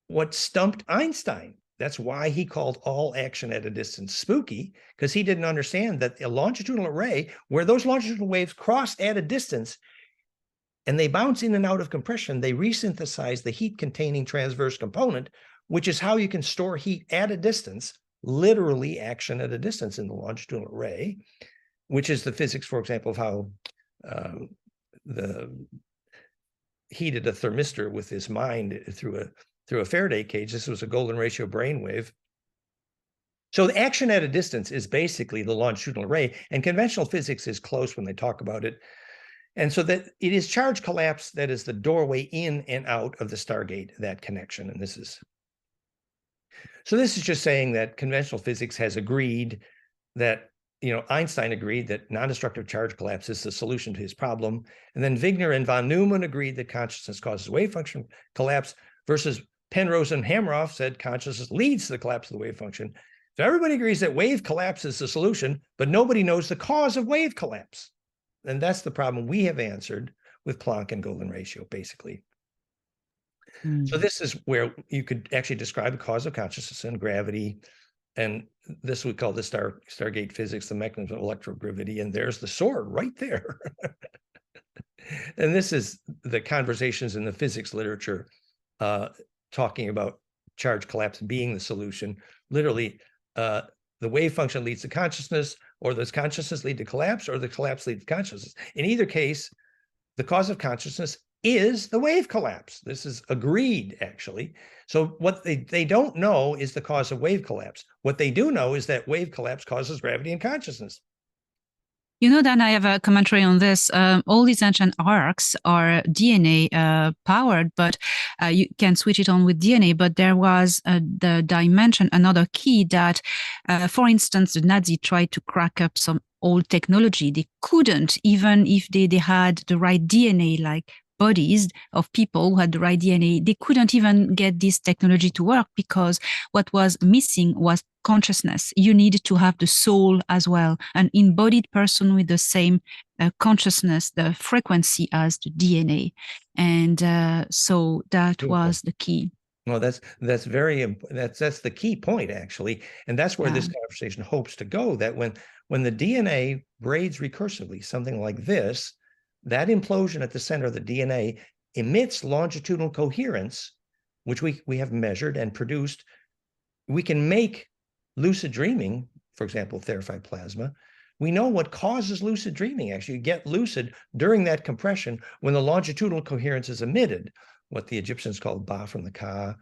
what stumped Einstein. That's why he called all action at a distance spooky, because he didn't understand that a longitudinal array, where those longitudinal waves cross at a distance and they bounce in and out of compression, they resynthesize the heat-containing transverse component, which is how you can store heat at a distance, literally action at a distance in the longitudinal array, which is the physics, for example, of how heated a thermistor with his mind through a Faraday cage. This was a golden ratio brainwave. So the action at a distance is basically the longitudinal array, and conventional physics is close when they talk about it. And so that it is charge collapse that is the doorway in and out of the Stargate, that connection. And this is just saying that conventional physics has agreed that, Einstein agreed that non-destructive charge collapse is the solution to his problem. And then Wigner and von Neumann agreed that consciousness causes wave function collapse, versus Penrose and Hameroff said consciousness leads to the collapse of the wave function. So everybody agrees that wave collapse is the solution, but nobody knows the cause of wave collapse. And that's the problem we have answered with Planck and golden ratio, basically. So this is where you could actually describe a cause of consciousness and gravity. And this we call the Stargate physics, the mechanism of electrogravity. And there's the sword right there. And this is the conversations in the physics literature talking about charge collapse being the solution. Literally, the wave function leads to consciousness, or does consciousness lead to collapse, or the collapse leads to consciousness? In either case, the cause of consciousness is the wave collapse. This is agreed, actually. So what they don't know is the cause of wave collapse. What they do know is that wave collapse causes gravity and consciousness. You know, Dan, I have a commentary on this. All these ancient arcs are DNA powered, but you can switch it on with DNA. But there was the dimension, another key that, for instance, the Nazi tried to crack up some old technology. They couldn't, even if they had the right DNA, like bodies of people who had the right DNA, they couldn't even get this technology to work because what was missing was consciousness. You needed to have the soul as well, an embodied person with the same consciousness, the frequency as the DNA. And so that was the key. Well, that's the key point, actually. And that's where this conversation hopes to go, that when the DNA braids recursively, something like this, that implosion at the center of the DNA emits longitudinal coherence, which we have measured and produced. We can make lucid dreaming, for example, therified plasma. We know what causes lucid dreaming. Actually, you get lucid during that compression when the longitudinal coherence is emitted, what the Egyptians called Ba from the Ka,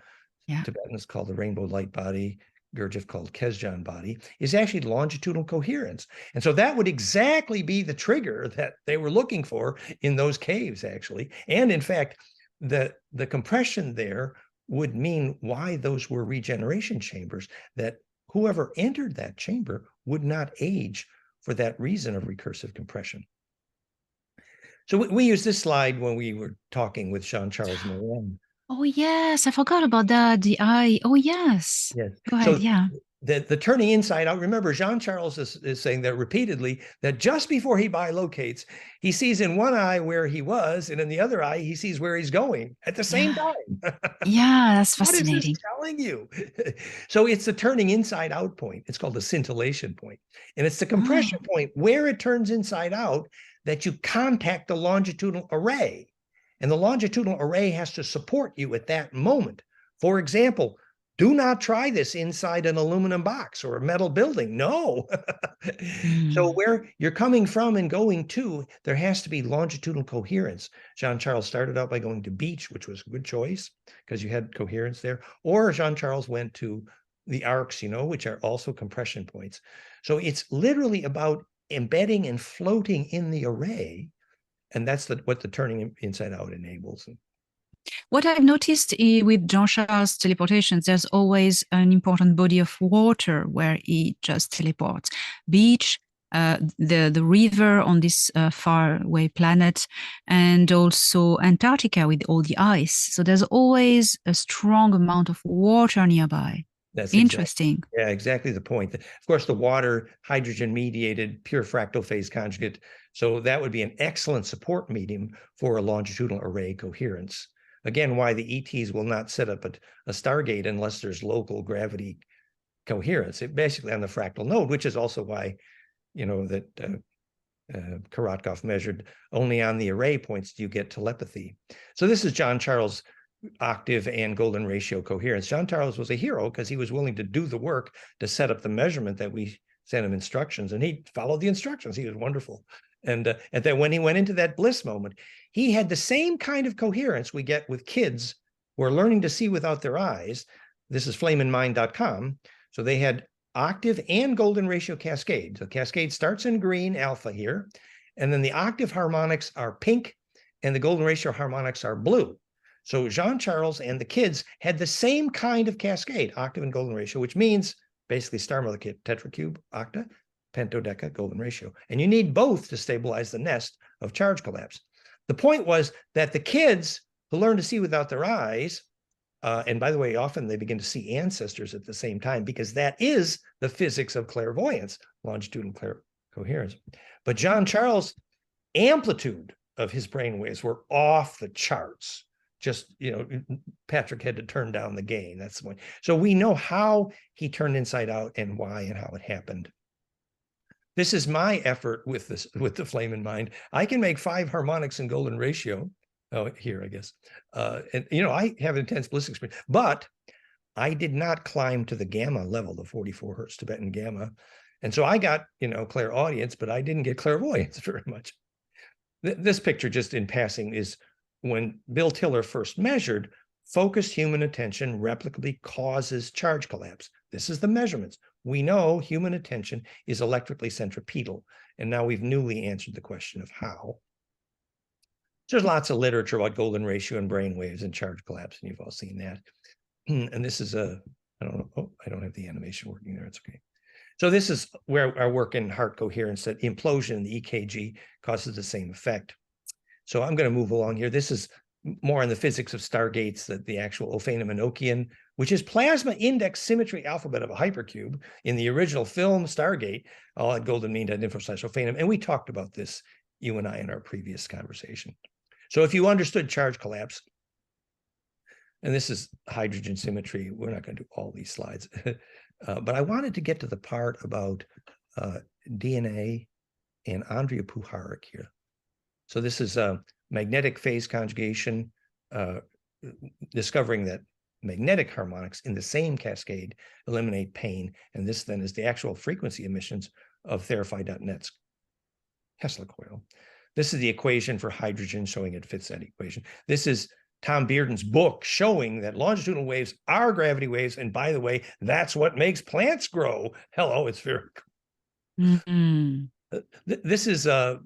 Tibetans called the rainbow light body, Gurdjieff called Kesjan body, is actually longitudinal coherence. And so that would exactly be the trigger that they were looking for in those caves, actually. And in fact, the compression there would mean why those were regeneration chambers, that whoever entered that chamber would not age for that reason of recursive compression. So we used this slide when we were talking with Jean-Charles Morin. Oh, yes. I forgot about that. The eye. Oh, yes. Yes. Go ahead. So the turning inside out, remember, Jean-Charles is saying that repeatedly, that just before he bilocates, he sees in one eye where he was, and in the other eye, he sees where he's going at the same time. Yeah, that's fascinating. What is this telling you? So it's the turning inside out point. It's called the scintillation point. And it's the compression point where it turns inside out that you contact the longitudinal array. And the longitudinal array has to support you at that moment. For example, do not try this inside an aluminum box or a metal building. No. So where you're coming from and going to, there has to be longitudinal coherence. Jean-Charles started out by going to beach, which was a good choice because you had coherence there. Or Jean-Charles went to the arcs, which are also compression points. So it's literally about embedding and floating in the array. And that's what the turning inside out enables. What I've noticed with Jean-Charles teleportations, there's always an important body of water where he just teleports. Beach, the river on this faraway planet, and also Antarctica with all the ice. So there's always a strong amount of water nearby. That's interesting. Exactly the point. Of course, the water, hydrogen-mediated, pure fractal phase conjugate. So that would be an excellent support medium for a longitudinal array coherence. Again, why the ETs will not set up a Stargate unless there's local gravity coherence. It basically on the fractal node, which is also why, that Korotkov measured only on the array points do you get telepathy. So this is Jean-Charles' octave and golden ratio coherence. Jean-Charles was a hero because he was willing to do the work to set up the measurement that we sent him instructions, and he followed the instructions. He was wonderful. And then when he went into that bliss moment, he had the same kind of coherence we get with kids who are learning to see without their eyes. This is flameinmind.com. So they had octave and golden ratio cascade. So cascade starts in green, alpha here, and then the octave harmonics are pink, and the golden ratio harmonics are blue. So Jean-Charles and the kids had the same kind of cascade, octave and golden ratio, which means basically star mother kit, tetracube, octa, pentodeca, golden ratio. And you need both to stabilize the nest of charge collapse. The point was that the kids who learn to see without their eyes And by the way, often they begin to see ancestors at the same time, because that is the physics of clairvoyance, longitudinal coherence. But John Charles' amplitude of his brainwaves were off the charts. Just, Patrick had to turn down the gain. That's the point. So we know how he turned inside out and why and how it happened. This is my effort with the flame in mind. I can make 5 harmonics in golden ratio. Oh, here, I guess. And, I have intense bliss experience, but I did not climb to the gamma level, the 44 hertz Tibetan gamma. And so I got, clairaudience, but I didn't get clairvoyance very much. This picture, just in passing, is when Bill Tiller first measured focused human attention replicably causes charge collapse. This is the measurements. We know human attention is electrically centripetal, and now we've newly answered the question of how. There's lots of literature about golden ratio and brain waves and charge collapse, and you've all seen that. And this is I don't know. Oh, I don't have the animation working there. It's okay. So this is where our work in heart coherence, that implosion in the EKG causes the same effect. So I'm going to move along here. This is more on the physics of stargates, that the actual Ophanim-Enochian, which is plasma index symmetry alphabet of a hypercube. In the original film Stargate, all at golden mean to info/Ophanim. And we talked about this, you and I, in our previous conversation. So if you understood charge collapse, and this is hydrogen symmetry, we're not going to do all these slides, but I wanted to get to the part about DNA and Andrea Puharich here. So this is magnetic phase conjugation, discovering that magnetic harmonics in the same cascade eliminate pain. And this then is the actual frequency emissions of Therify.net's Tesla coil. This is the equation for hydrogen, showing it fits that equation. This is Tom Bearden's book showing that longitudinal waves are gravity waves. And by the way, that's what makes plants grow. Hello, it's very cool. This is the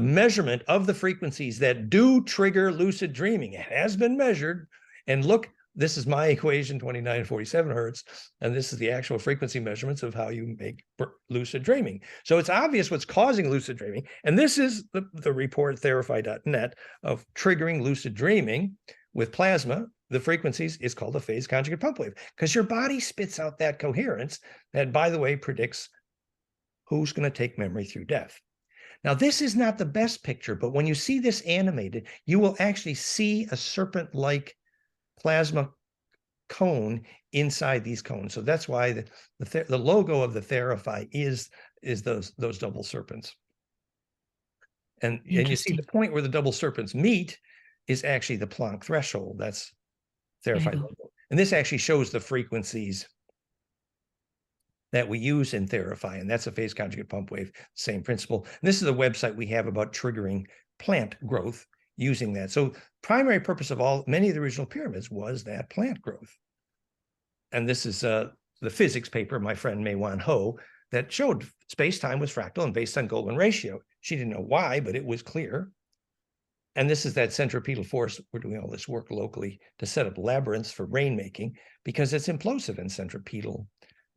measurement of the frequencies that do trigger lucid dreaming. It has been measured. And look, this is my equation, 29 and 47 hertz. And this is the actual frequency measurements of how you make lucid dreaming. So it's obvious what's causing lucid dreaming. And this is the report, Therify.net, of triggering lucid dreaming with plasma. The frequencies is called a phase conjugate pump wave, because your body spits out that coherence that, by the way, predicts who's going to take memory through death. Now, this is not the best picture, but when you see this animated, you will actually see a serpent-like plasma cone inside these cones. So that's why the logo of the Therify is those double serpents. And you see the point where the double serpents meet is actually the Planck threshold. That's Therify logo. And this actually shows the frequencies that we use in Therify, and that's a phase conjugate pump wave, same principle. And this is a website we have about triggering plant growth using that. So primary purpose of many of the original pyramids was that plant growth. And this is the physics paper, my friend Mei-Wan Ho, that showed space-time was fractal and based on golden ratio. She didn't know why, but it was clear. And this is that centripetal force. We're doing all this work locally to set up labyrinths for rainmaking, because it's implosive and centripetal.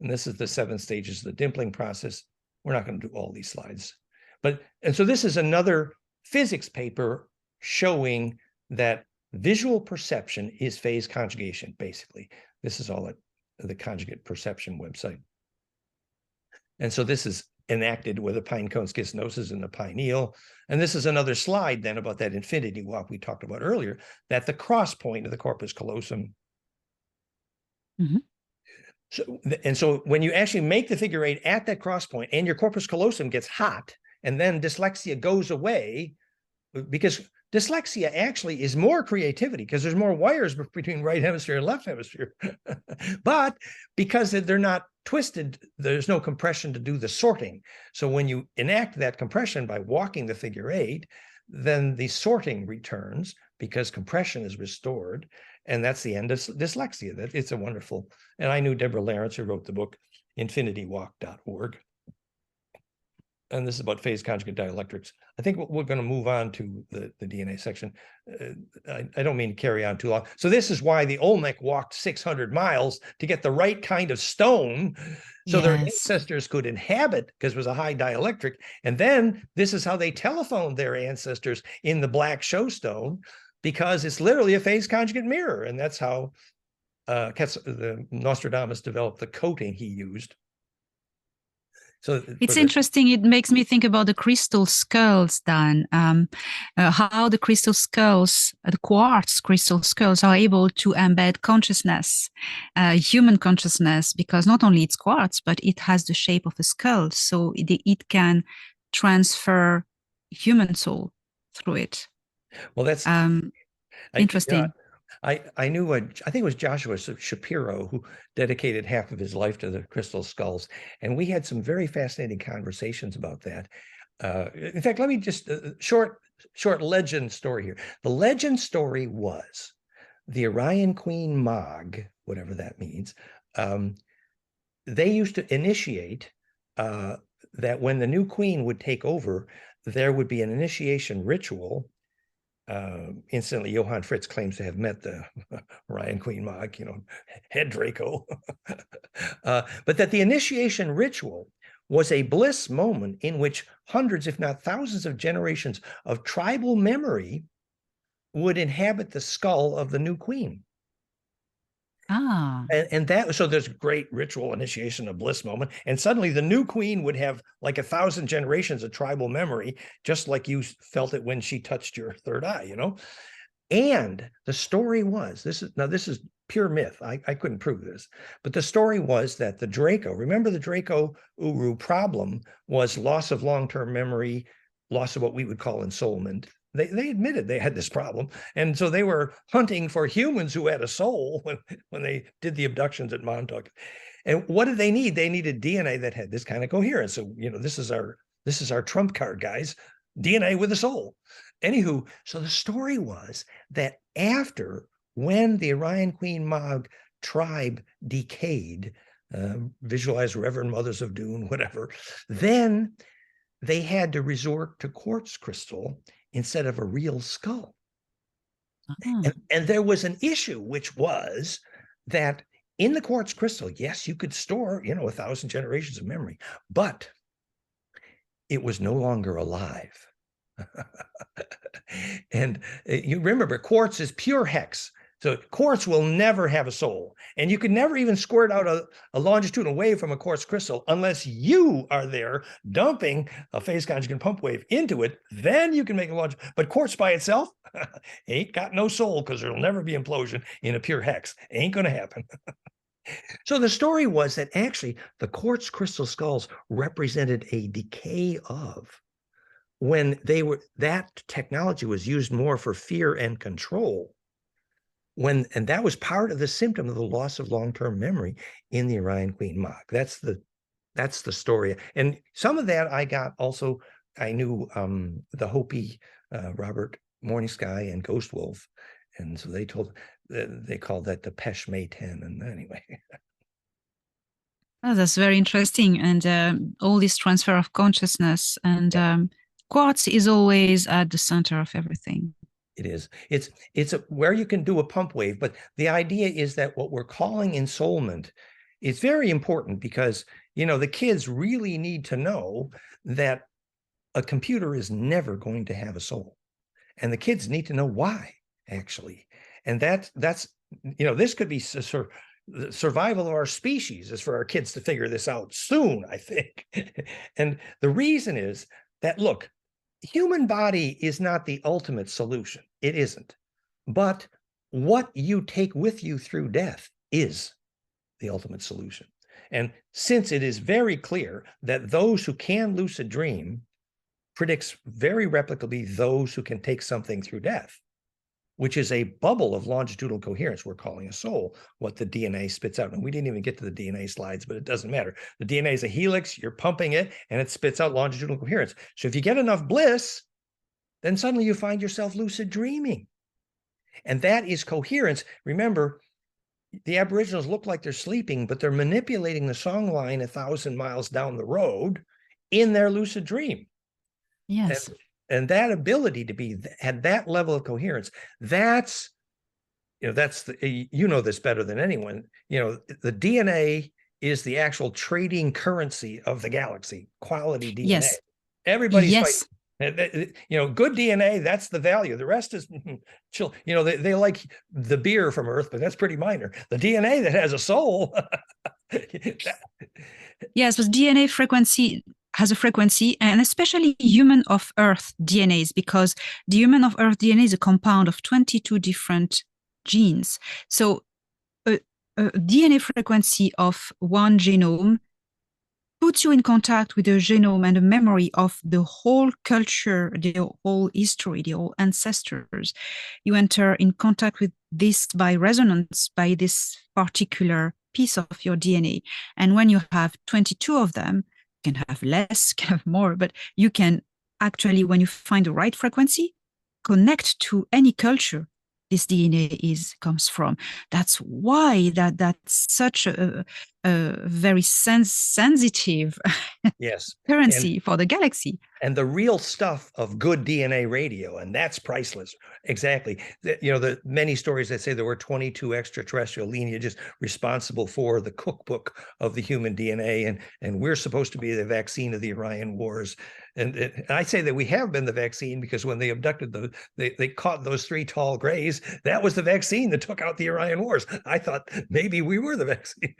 And this is the 7 stages of the dimpling process. We're not going to do all these slides. And so this is another physics paper showing that visual perception is phase conjugation, basically. This is all at the conjugate perception website. And so this is enacted with a pine cone schistanosis in the pineal. And this is another slide then about that infinity walk we talked about earlier, that the cross point of the corpus callosum. So when you actually make the figure 8 at that cross point and your corpus callosum gets hot, and then dyslexia goes away, because dyslexia actually is more creativity, because there's more wires between right hemisphere and left hemisphere. But because they're not twisted, there's no compression to do the sorting. So when you enact that compression by walking the figure 8, then the sorting returns because compression is restored. And that's the end of dyslexia. It's a wonderful, and I knew Deborah Lawrence, who wrote the book infinitywalk.org. And this is about phase conjugate dielectrics. I think we're going to move on to the DNA section. I don't mean to carry on too long. So this is why the Olmec walked 600 miles to get the right kind of stone so their ancestors could inhabit, because it was a high dielectric. And then this is how they telephoned their ancestors in the black showstone. because it's literally a phase conjugate mirror. And that's how the Nostradamus developed the coating he used. So it's interesting. It makes me think about the crystal skulls, Dan. How the crystal skulls, the quartz crystal skulls, are able to embed consciousness, human consciousness, because not only it's quartz, but it has the shape of a skull, so it can transfer human soul through it. Well, that's interesting. I knew, I think it was Joshua Shapiro who dedicated half of his life to the crystal skulls. And we had some very fascinating conversations about that. In fact, let me just, short legend story here. The legend story was the Orion Queen Mog, whatever that means. They used to initiate that when the new queen would take over, there would be an initiation ritual. Incidentally, Johann Fritz claims to have met the Orion Queen Mog, head Draco. But that the initiation ritual was a bliss moment in which hundreds, if not thousands of generations of tribal memory would inhabit the skull of the new queen. And that, so there's great ritual initiation of bliss moment. And suddenly the new queen would have like 1,000 generations of tribal memory, just like you felt it when she touched your third eye, And the story was, this is pure myth. I couldn't prove this, but the story was that the Draco, remember the Draco Uru problem was loss of long-term memory, loss of what we would call ensoulment. They admitted they had this problem. And so they were hunting for humans who had a soul when they did the abductions at Montauk. And what did they need? They needed DNA that had this kind of coherence. So, this is our trump card, guys, DNA with a soul. Anywho, so the story was that when the Orion Queen Mog tribe decayed, visualize Reverend Mothers of Dune, whatever, then they had to resort to quartz crystal instead of a real skull. And there was an issue, which was that in the quartz crystal, yes, you could store, 1,000 generations of memory, but it was no longer alive. And you remember, quartz is pure hex. So quartz will never have a soul. And you can never even squirt out a longitudinal wave from a quartz crystal unless you are there dumping a phase conjugate pump wave into it. Then you can make a longitudinal. But quartz by itself ain't got no soul, because there'll never be implosion in a pure hex. Ain't going to happen. So the story was that actually the quartz crystal skulls represented a decay of when that technology was used more for fear and control. And that was part of the symptom of the loss of long-term memory in the Orion Queen Mog. That's the story. And some of that I got also, I knew the Hopi, Robert Morning Sky and Ghost Wolf. And so they called that the Pesh May 10. And anyway. Oh, that's very interesting. And all this transfer of consciousness and quartz is always at the center of everything. It is. It's where you can do a pump wave, but the idea is that what we're calling ensoulment is very important, because the kids really need to know that a computer is never going to have a soul, and the kids need to know why, actually. And that's this could be the survival of our species is for our kids to figure this out soon, I think. And the reason is that, look, human body is not the ultimate solution. It isn't. But what you take with you through death is the ultimate solution. And since it is very clear that those who can lucid dream predicts very replicably those who can take something through death, which is a bubble of longitudinal coherence we're calling a soul, what the DNA spits out. And we didn't even get to the DNA slides, but it doesn't matter. The DNA is a helix, you're pumping it, and it spits out longitudinal coherence. So if you get enough bliss, then suddenly you find yourself lucid dreaming. And that is coherence. Remember, the Aboriginals look like they're sleeping, but they're manipulating the song line 1,000 miles down the road in their lucid dream. Yes. And that ability to be at that level of coherence, that's this better than anyone. The DNA is the actual trading currency of the galaxy, quality DNA. Yes. Everybody's yes. fighting. Good DNA, that's the value. The rest is chill. They like the beer from Earth, but that's pretty minor. The DNA that has a soul. Yes, but DNA frequency has a frequency, and especially human of Earth DNAs, because the human of Earth DNA is a compound of 22 different genes. So a DNA frequency of one genome puts you in contact with the genome and the memory of the whole culture, the whole history, the whole ancestors. You enter in contact with this by resonance, by this particular piece of your DNA. And when you have 22 of them, you can have less, can have more, but you can actually, when you find the right frequency, connect to any culture this DNA comes from. That's why that's such a very sensitive currency for the galaxy. And the real stuff of good DNA radio, and that's priceless. Exactly. The many stories that say there were 22 extraterrestrial lineages responsible for the cookbook of the human DNA, and we're supposed to be the vaccine of the Orion Wars. And I say that we have been the vaccine because when they abducted they caught those 3 tall grays, that was the vaccine that took out the Orion Wars. I thought maybe we were the vaccine.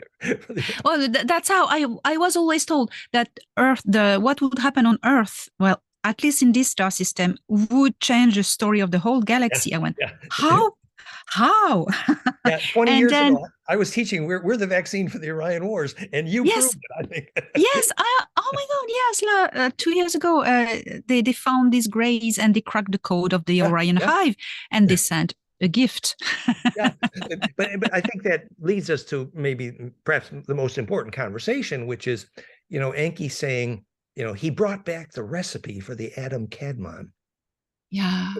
Well, that's how I was always told that Earth, what would happen on Earth, well, at least in this star system, would change the story of the whole galaxy. I went, how? How? 20 years ago, I was teaching we're the vaccine for the Orion Wars, and you proved it, I think. Yes. Oh my God. Yes. 2 years ago, they found these grays and they cracked the code of the Orion hive, and they sent a gift. But I think that leads us to maybe perhaps the most important conversation, which is, Enki saying, he brought back the recipe for the Adam Kadmon. Yeah.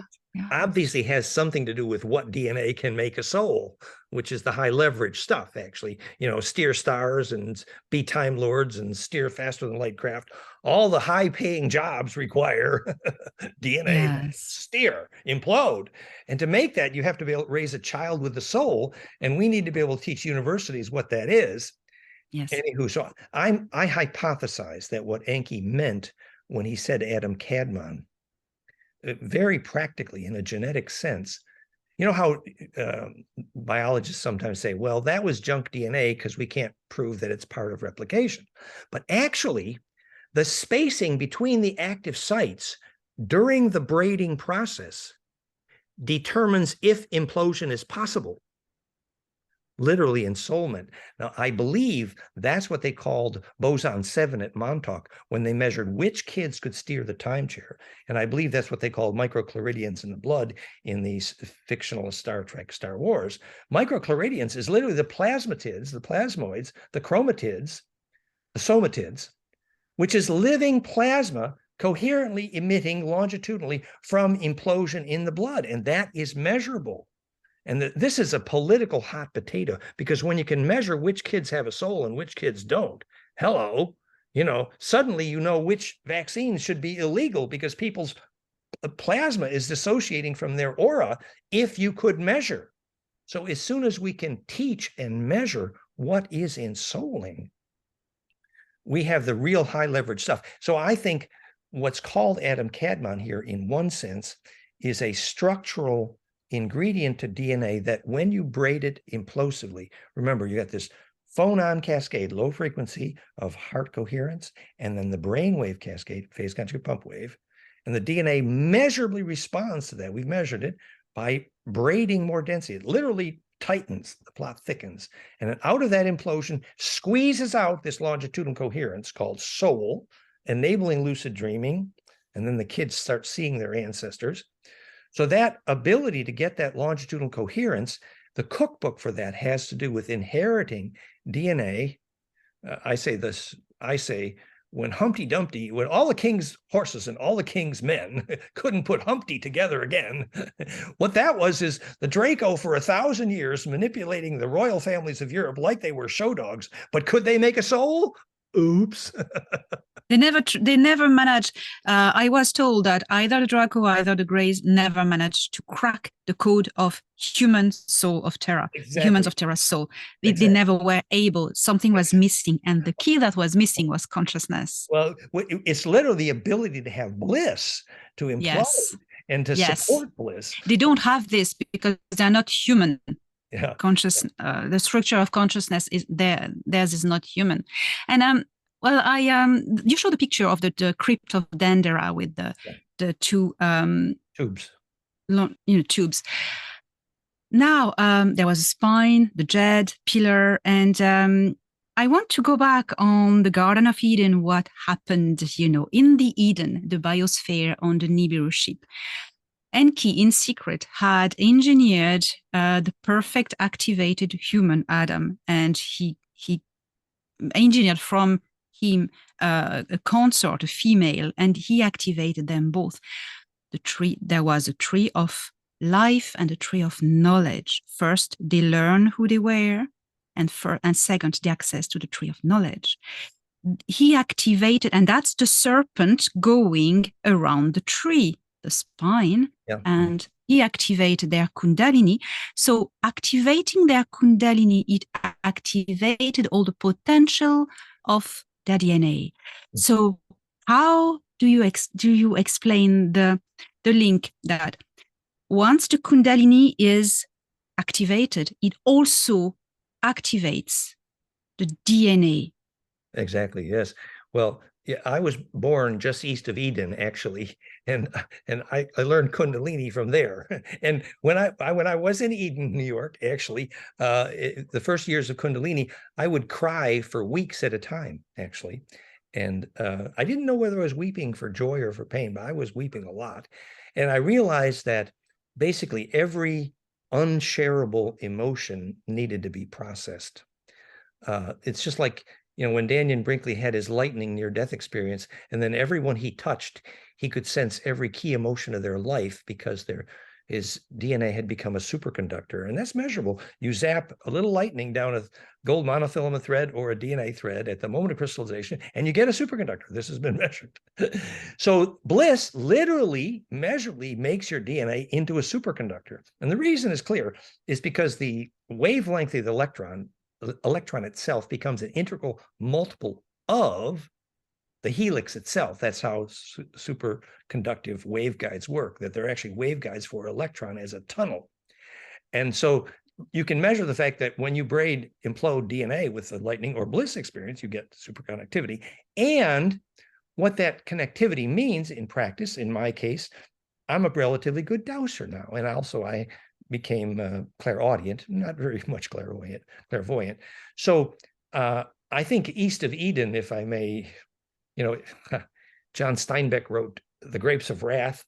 Obviously has something to do with what DNA can make a soul, which is the high leverage stuff, actually. Steer stars and be time lords and steer faster than light craft. All the high paying jobs require DNA, steer, implode. And to make that, you have to be able to raise a child with a soul. And we need to be able to teach universities what that is. Yes. Anywho, so I hypothesize that what Enki meant when he said Adam Kadmon, very practically in a genetic sense, how biologists sometimes say, well, that was junk DNA because we can't prove that it's part of replication. But actually, the spacing between the active sites during the braiding process determines if implosion is possible. Literally ensoulment. Now, I believe that's what they called boson 7 at Montauk when they measured which kids could steer the time chair. And I believe that's what they called microchloridians in the blood in these fictional Star Trek, Star Wars. Microchloridians is literally the plasmatids, the plasmoids, the chromatids, the somatids, which is living plasma coherently emitting longitudinally from implosion in the blood. And that is measurable. And this is a political hot potato, because when you can measure which kids have a soul and which kids don't, suddenly which vaccines should be illegal because people's plasma is dissociating from their aura if you could measure. So as soon as we can teach and measure what is ensouling, we have the real high leverage stuff. So I think what's called Adam Kadmon here, in one sense, is a structural ingredient to DNA that when you braid it implosively, remember, you got this phonon cascade, low frequency of heart coherence, and then the brainwave cascade, phase conjugate pump wave, and the DNA measurably responds to that. We've measured it by braiding more density. It literally tightens, the plot thickens, and then out of that implosion squeezes out this longitudinal coherence called soul, enabling lucid dreaming, and then the kids start seeing their ancestors. So that ability to get that longitudinal coherence, the cookbook for that has to do with inheriting DNA. I say when Humpty Dumpty, when all the king's horses and all the king's men couldn't put Humpty together again, what that was is the Draco for 1,000 years manipulating the royal families of Europe like they were show dogs. But could they make a soul? Oops. They never managed. I was told that either the Draco, either the Greys never managed to crack the code of human soul of Terra, Exactly. humans of Terra's soul. They Exactly. never were able. Something was missing, and the key that was missing was consciousness. Well, it's literally the ability to have bliss, to implode, Yes. and to support bliss. They don't have this because they're not human. Yeah. The structure of consciousness is there. Theirs is not human. And well, you showed a picture of the crypt of Dendera with the two tubes. Tubes. Now there was a spine, the jet, pillar, and I want to go back on the Garden of Eden. What happened, in the Eden, the biosphere on the Nibiru ship? Enki, in secret, had engineered the perfect activated human Adam, and he engineered from him a consort, a female, and he activated them both. There was a tree of life and a tree of knowledge. First, they learn who they were, and second, the access to the tree of knowledge. He activated, and that's the serpent going around the tree, the spine, and he activated their Kundalini. So activating their Kundalini, it activated all the potential of their DNA. So how do you explain the link that once the Kundalini is activated, it also activates the DNA? Exactly. Yes. Well, yeah, I was born just east of Eden, actually, and I learned Kundalini from there. And when I was in Eden, New York, actually, the first years of Kundalini, I would cry for weeks at a time, actually, and I didn't know whether I was weeping for joy or for pain, but I was weeping a lot, and I realized that basically every unshareable emotion needed to be processed. It's just like, when Danaan Brinkley had his lightning near-death experience, and then everyone he touched, he could sense every key emotion of their life because his DNA had become a superconductor, and that's measurable. You zap a little lightning down a gold monofilament thread or a DNA thread at the moment of crystallization, and you get a superconductor. This has been measured. So bliss literally, measurably makes your DNA into a superconductor. And the reason is clear, is because the wavelength of the electron itself becomes an integral multiple of the helix itself. That's how superconductive waveguides work, that they're actually waveguides for electron as a tunnel. And so you can measure the fact that when you implode DNA with the lightning or bliss experience, you get superconductivity. And what that connectivity means in practice, in my case, I'm a relatively good dowser now. And also I became clairaudient, not very much clairvoyant. So I think east of Eden, if I may, John Steinbeck wrote The Grapes of Wrath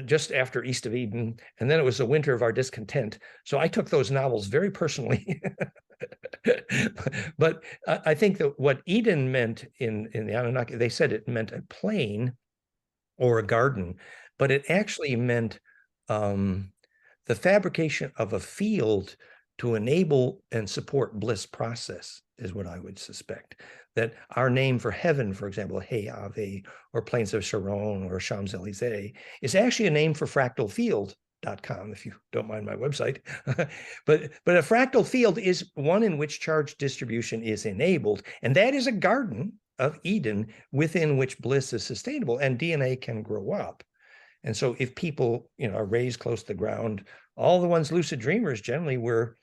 just after East of Eden, and then it was The Winter of Our Discontent. So I took those novels very personally. But I think that what Eden meant in the Anunnaki, they said it meant a plain or a garden, but it actually meant the fabrication of a field to enable and support bliss process is what I would suspect. That our name for heaven, for example, Hey Ave, or Plains of Sharon, or Champs-Élysées, is actually a name for fractalfield.com, if you don't mind my website. But a fractal field is one in which charge distribution is enabled, and that is a garden of Eden within which bliss is sustainable and DNA can grow up. And so if people, are raised close to the ground, all the ones lucid dreamers generally were,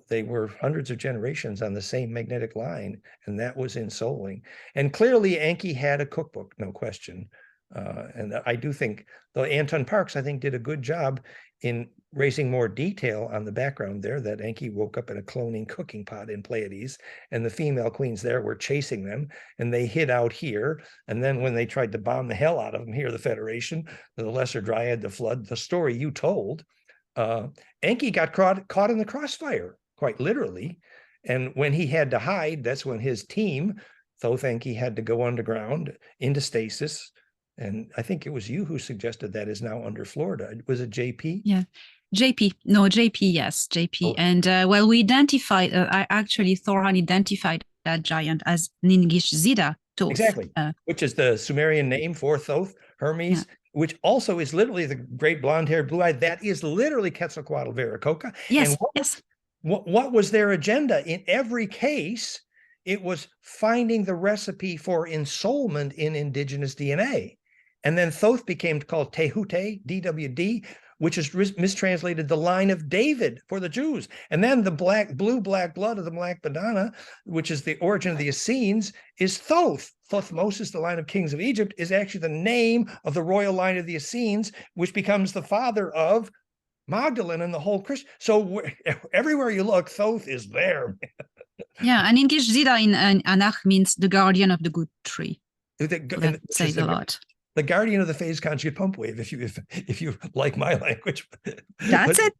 they were hundreds of generations on the same magnetic line, and that was ensouling. And clearly Enki had a cookbook, no question. And I do think, though Anton Parks, I think, did a good job in raising more detail on the background there, that Enki woke up in a cloning cooking pot in Pleiades, and the female queens there were chasing them, and they hid out here. And then when they tried to bomb the hell out of them here, the Federation, the Lesser Dryad, the Flood, the story you told, Enki got caught in the crossfire, quite literally. And when he had to hide, that's when his team, Thoth Enki, had to go underground into stasis. And I think it was you who suggested that is now under Florida. Was it JP? Yeah. JP. No, JP, yes, JP. Oh. And we identified, Thoran identified that giant as Ningish Zida, Thoth. Exactly, which is the Sumerian name for Thoth, Hermes, which also is literally the great blonde-haired, blue-eyed. That is literally Quetzalcoatl Viracocha. Yes, and what was their agenda? In every case, it was finding the recipe for ensoulment in indigenous DNA. And then Thoth became called Tehute, DWD, which is mistranslated the line of David for the Jews. And then the blue-black blood of the Black Banana, which is the origin of the Essenes, is Thoth. Thothmosis, the line of kings of Egypt, is actually the name of the royal line of the Essenes, which becomes the father of Magdalene and the whole Christian. So everywhere you look, Thoth is there. Yeah, and Ingish Zida in Anak means the guardian of the good tree. That says a lot. The guardian of the phase conjugate pump wave, if you like my language. That's it.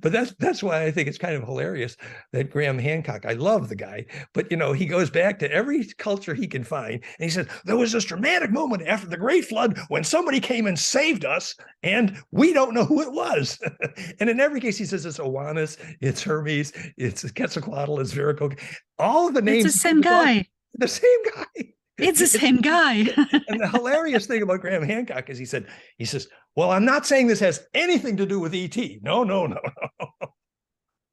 But that's why I think it's kind of hilarious that Graham Hancock, I love the guy, but he goes back to every culture he can find, and he said there was this dramatic moment after the Great Flood when somebody came and saved us, and we don't know who it was. And in every case, he says it's Oannes, it's Hermes, it's Quetzalcoatl, it's Viracocha. All of the names. It's the same guy. The same guy. It's the same guy. And the hilarious thing about Graham Hancock is he says, well, I'm not saying this has anything to do with ET. No.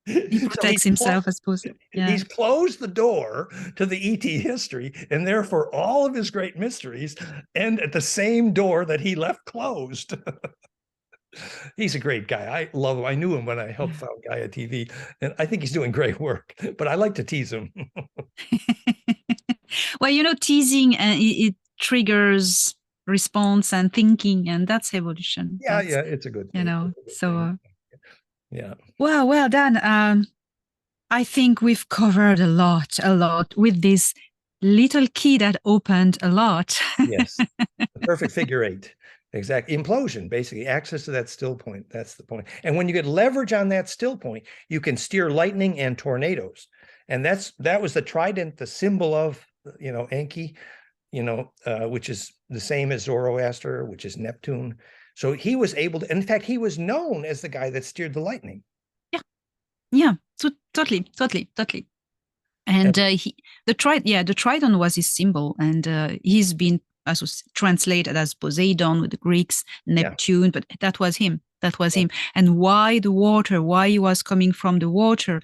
He protects himself, I suppose. Yeah. He's closed the door to the ET history, and therefore all of his great mysteries end at the same door that he left closed. He's a great guy. I love him. I knew him when I helped found Gaia TV, and I think he's doing great work, but I like to tease him. Well, teasing, it triggers response and thinking, and that's evolution. Yeah, it's a good thing. Yeah. Well, Dan, I think we've covered a lot with this little key that opened a lot. Yes, the perfect figure eight. Exactly. Implosion, basically, access to that still point. That's the point. And when you get leverage on that still point, you can steer lightning and tornadoes. And that was the trident, the symbol of Enki, which is the same as Zoroaster, which is Neptune. So he was able to, in fact, he was known as the guy that steered the lightning. Yeah. So totally. And the trident was his symbol, and he's been translated as Poseidon with the Greeks, Neptune, but that was him. Him. And why the water? Why he was coming from the water?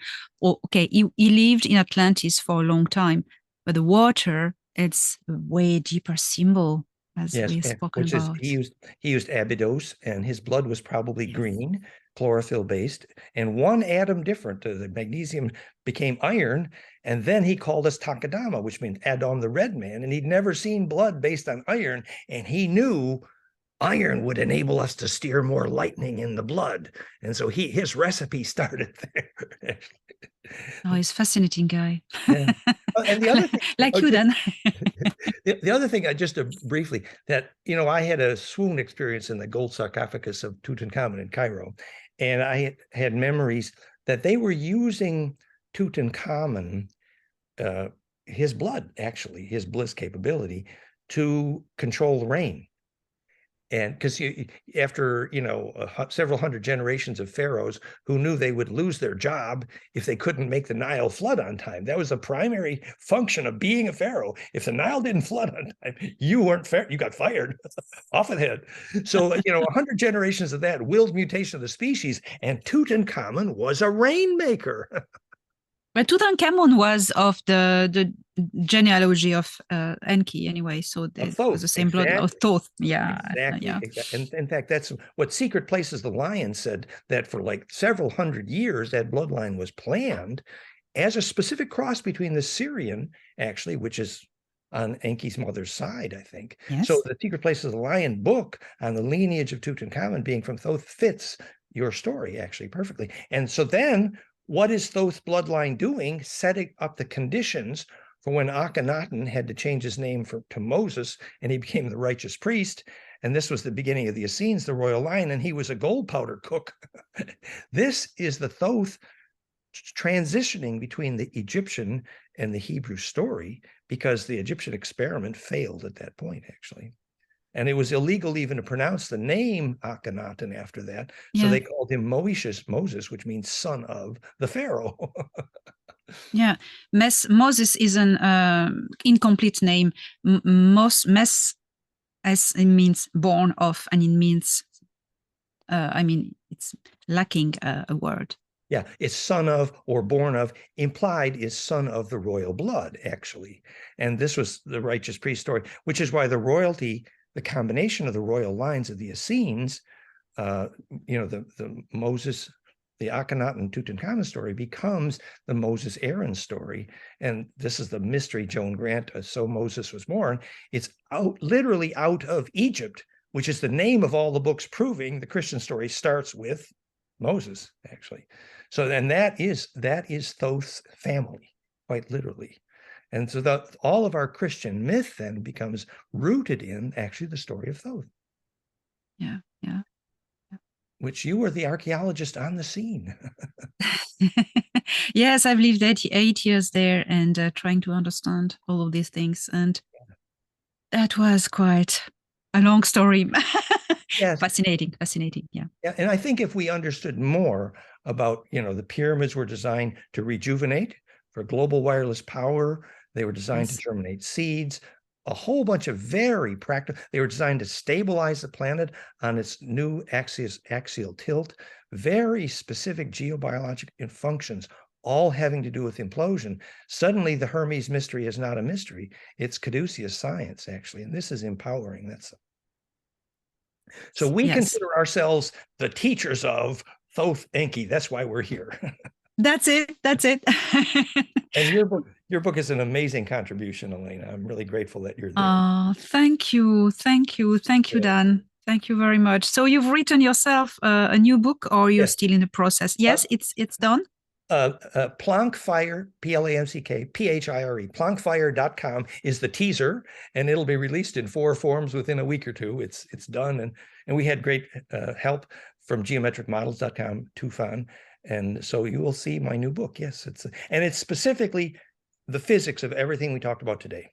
He lived in Atlantis for a long time, but the water, it's a way deeper symbol, as we've spoken about. He used Abydos, and his blood was probably green, chlorophyll based, and one atom different. The magnesium became iron, and then he called us Takadama, which means Adam the red man, and he'd never seen blood based on iron, and he knew iron would enable us to steer more lightning in the blood. And so his recipe started there. Oh, he's a fascinating guy. Yeah. And the other thing, like you then. the other thing, just briefly, that, I had a swoon experience in the gold sarcophagus of Tutankhamun in Cairo. And I had memories that they were using Tutankhamun, his blood, actually, his bliss capability, to control the rain. And because after, several hundred generations of pharaohs who knew they would lose their job if they couldn't make the Nile flood on time. That was the primary function of being a pharaoh. If the Nile didn't flood on time, you weren't fair. You got fired off the head. So, 100 generations of that willed mutation of the species, and Tutankhamun was a rainmaker. But Tutankhamun was of the genealogy of Enki anyway, so it was the same blood of Thoth. Yeah, exactly. Yeah. And in fact, that's what Secret Places the Lion said, that for like several hundred years, that bloodline was planned as a specific cross between the Syrian, actually, which is on Enki's mother's side, I think. Yes. So the Secret Places of the Lion book on the lineage of Tutankhamun being from Thoth fits your story actually perfectly. And so then, what is Thoth's bloodline doing? Setting up the conditions for when Akhenaten had to change his name to Moses, and he became the righteous priest. And this was the beginning of the Essenes, the royal line, and he was a gold powder cook. This is the Thoth transitioning between the Egyptian and the Hebrew story, because the Egyptian experiment failed at that point, actually. And it was illegal even to pronounce the name Akhenaten after that. So Yeah. they called him Moses, which means son of the Pharaoh. Yeah. Moses is an incomplete name. Mes as it means born of, and it means, it's lacking a word. Yeah, it's son of or born of. Implied is son of the royal blood, actually. And this was the righteous priest story, which is why the royalty, the combination of the royal lines of the Essenes, the Moses, the Akhenaten Tutankhamun story becomes the Moses Aaron story. And this is the mystery Joan Grant, So Moses Was Born. It's literally out of Egypt, which is the name of all the books proving the Christian story starts with Moses, actually. So then that is Thoth's family, quite literally. And so all of our Christian myth then becomes rooted in actually the story of Thoth. Yeah. Which you were the archaeologist on the scene. Yes, I've lived 8 years there and trying to understand all of these things. And that was quite a long story. Yes. Fascinating. Yeah. Yeah. And I think if we understood more about, the pyramids were designed to rejuvenate for global wireless power. They were designed to germinate seeds, a whole bunch of very practical. They were designed to stabilize the planet on its new axial tilt, very specific geobiological functions, all having to do with implosion. Suddenly the Hermes mystery is not a mystery. It's Caduceus science, actually. And this is empowering. So we consider ourselves the teachers of Thoth Enki. That's why we're here. That's it. And your book is an amazing contribution, Elena. I'm really grateful that you're there. Thank you, Dan. Thank you very much. So you've written yourself a new book, or you're still in the process? Yes, it's done. PlanckPhire, PlanckPhire, PlanckPhire.com is the teaser, and it'll be released in 4 forms within a week or two. It's done, and we had great help from geometricmodels.com, Tufan, and so you will see my new book. Yes, it's specifically the physics of everything we talked about today.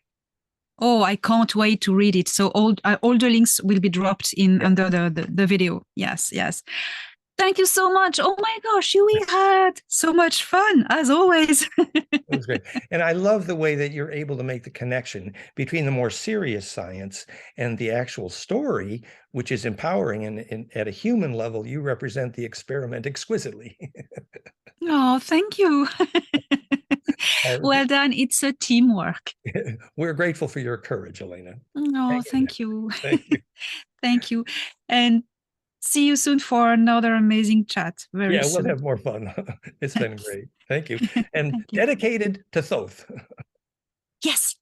Oh, I can't wait to read it. So all the links will be dropped in under the video. Yes. Thank you so much. Oh my gosh, we had so much fun, as always. It was great. And I love the way that you're able to make the connection between the more serious science and the actual story, which is empowering. And at a human level, you represent the experiment exquisitely. Oh, thank you. Well done. It's a teamwork. We're grateful for your courage, Elena. Oh, thank you. Thank you. Thank you. And see you soon for another amazing chat. Very soon. We'll have more fun. It's been great. Thank you. And thank you. Dedicated to Thoth. Yes.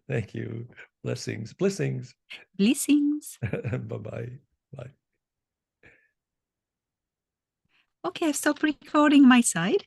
Thank you. Blessings. Blessings. Bye-bye. Bye. Okay, I've stopped recording my side.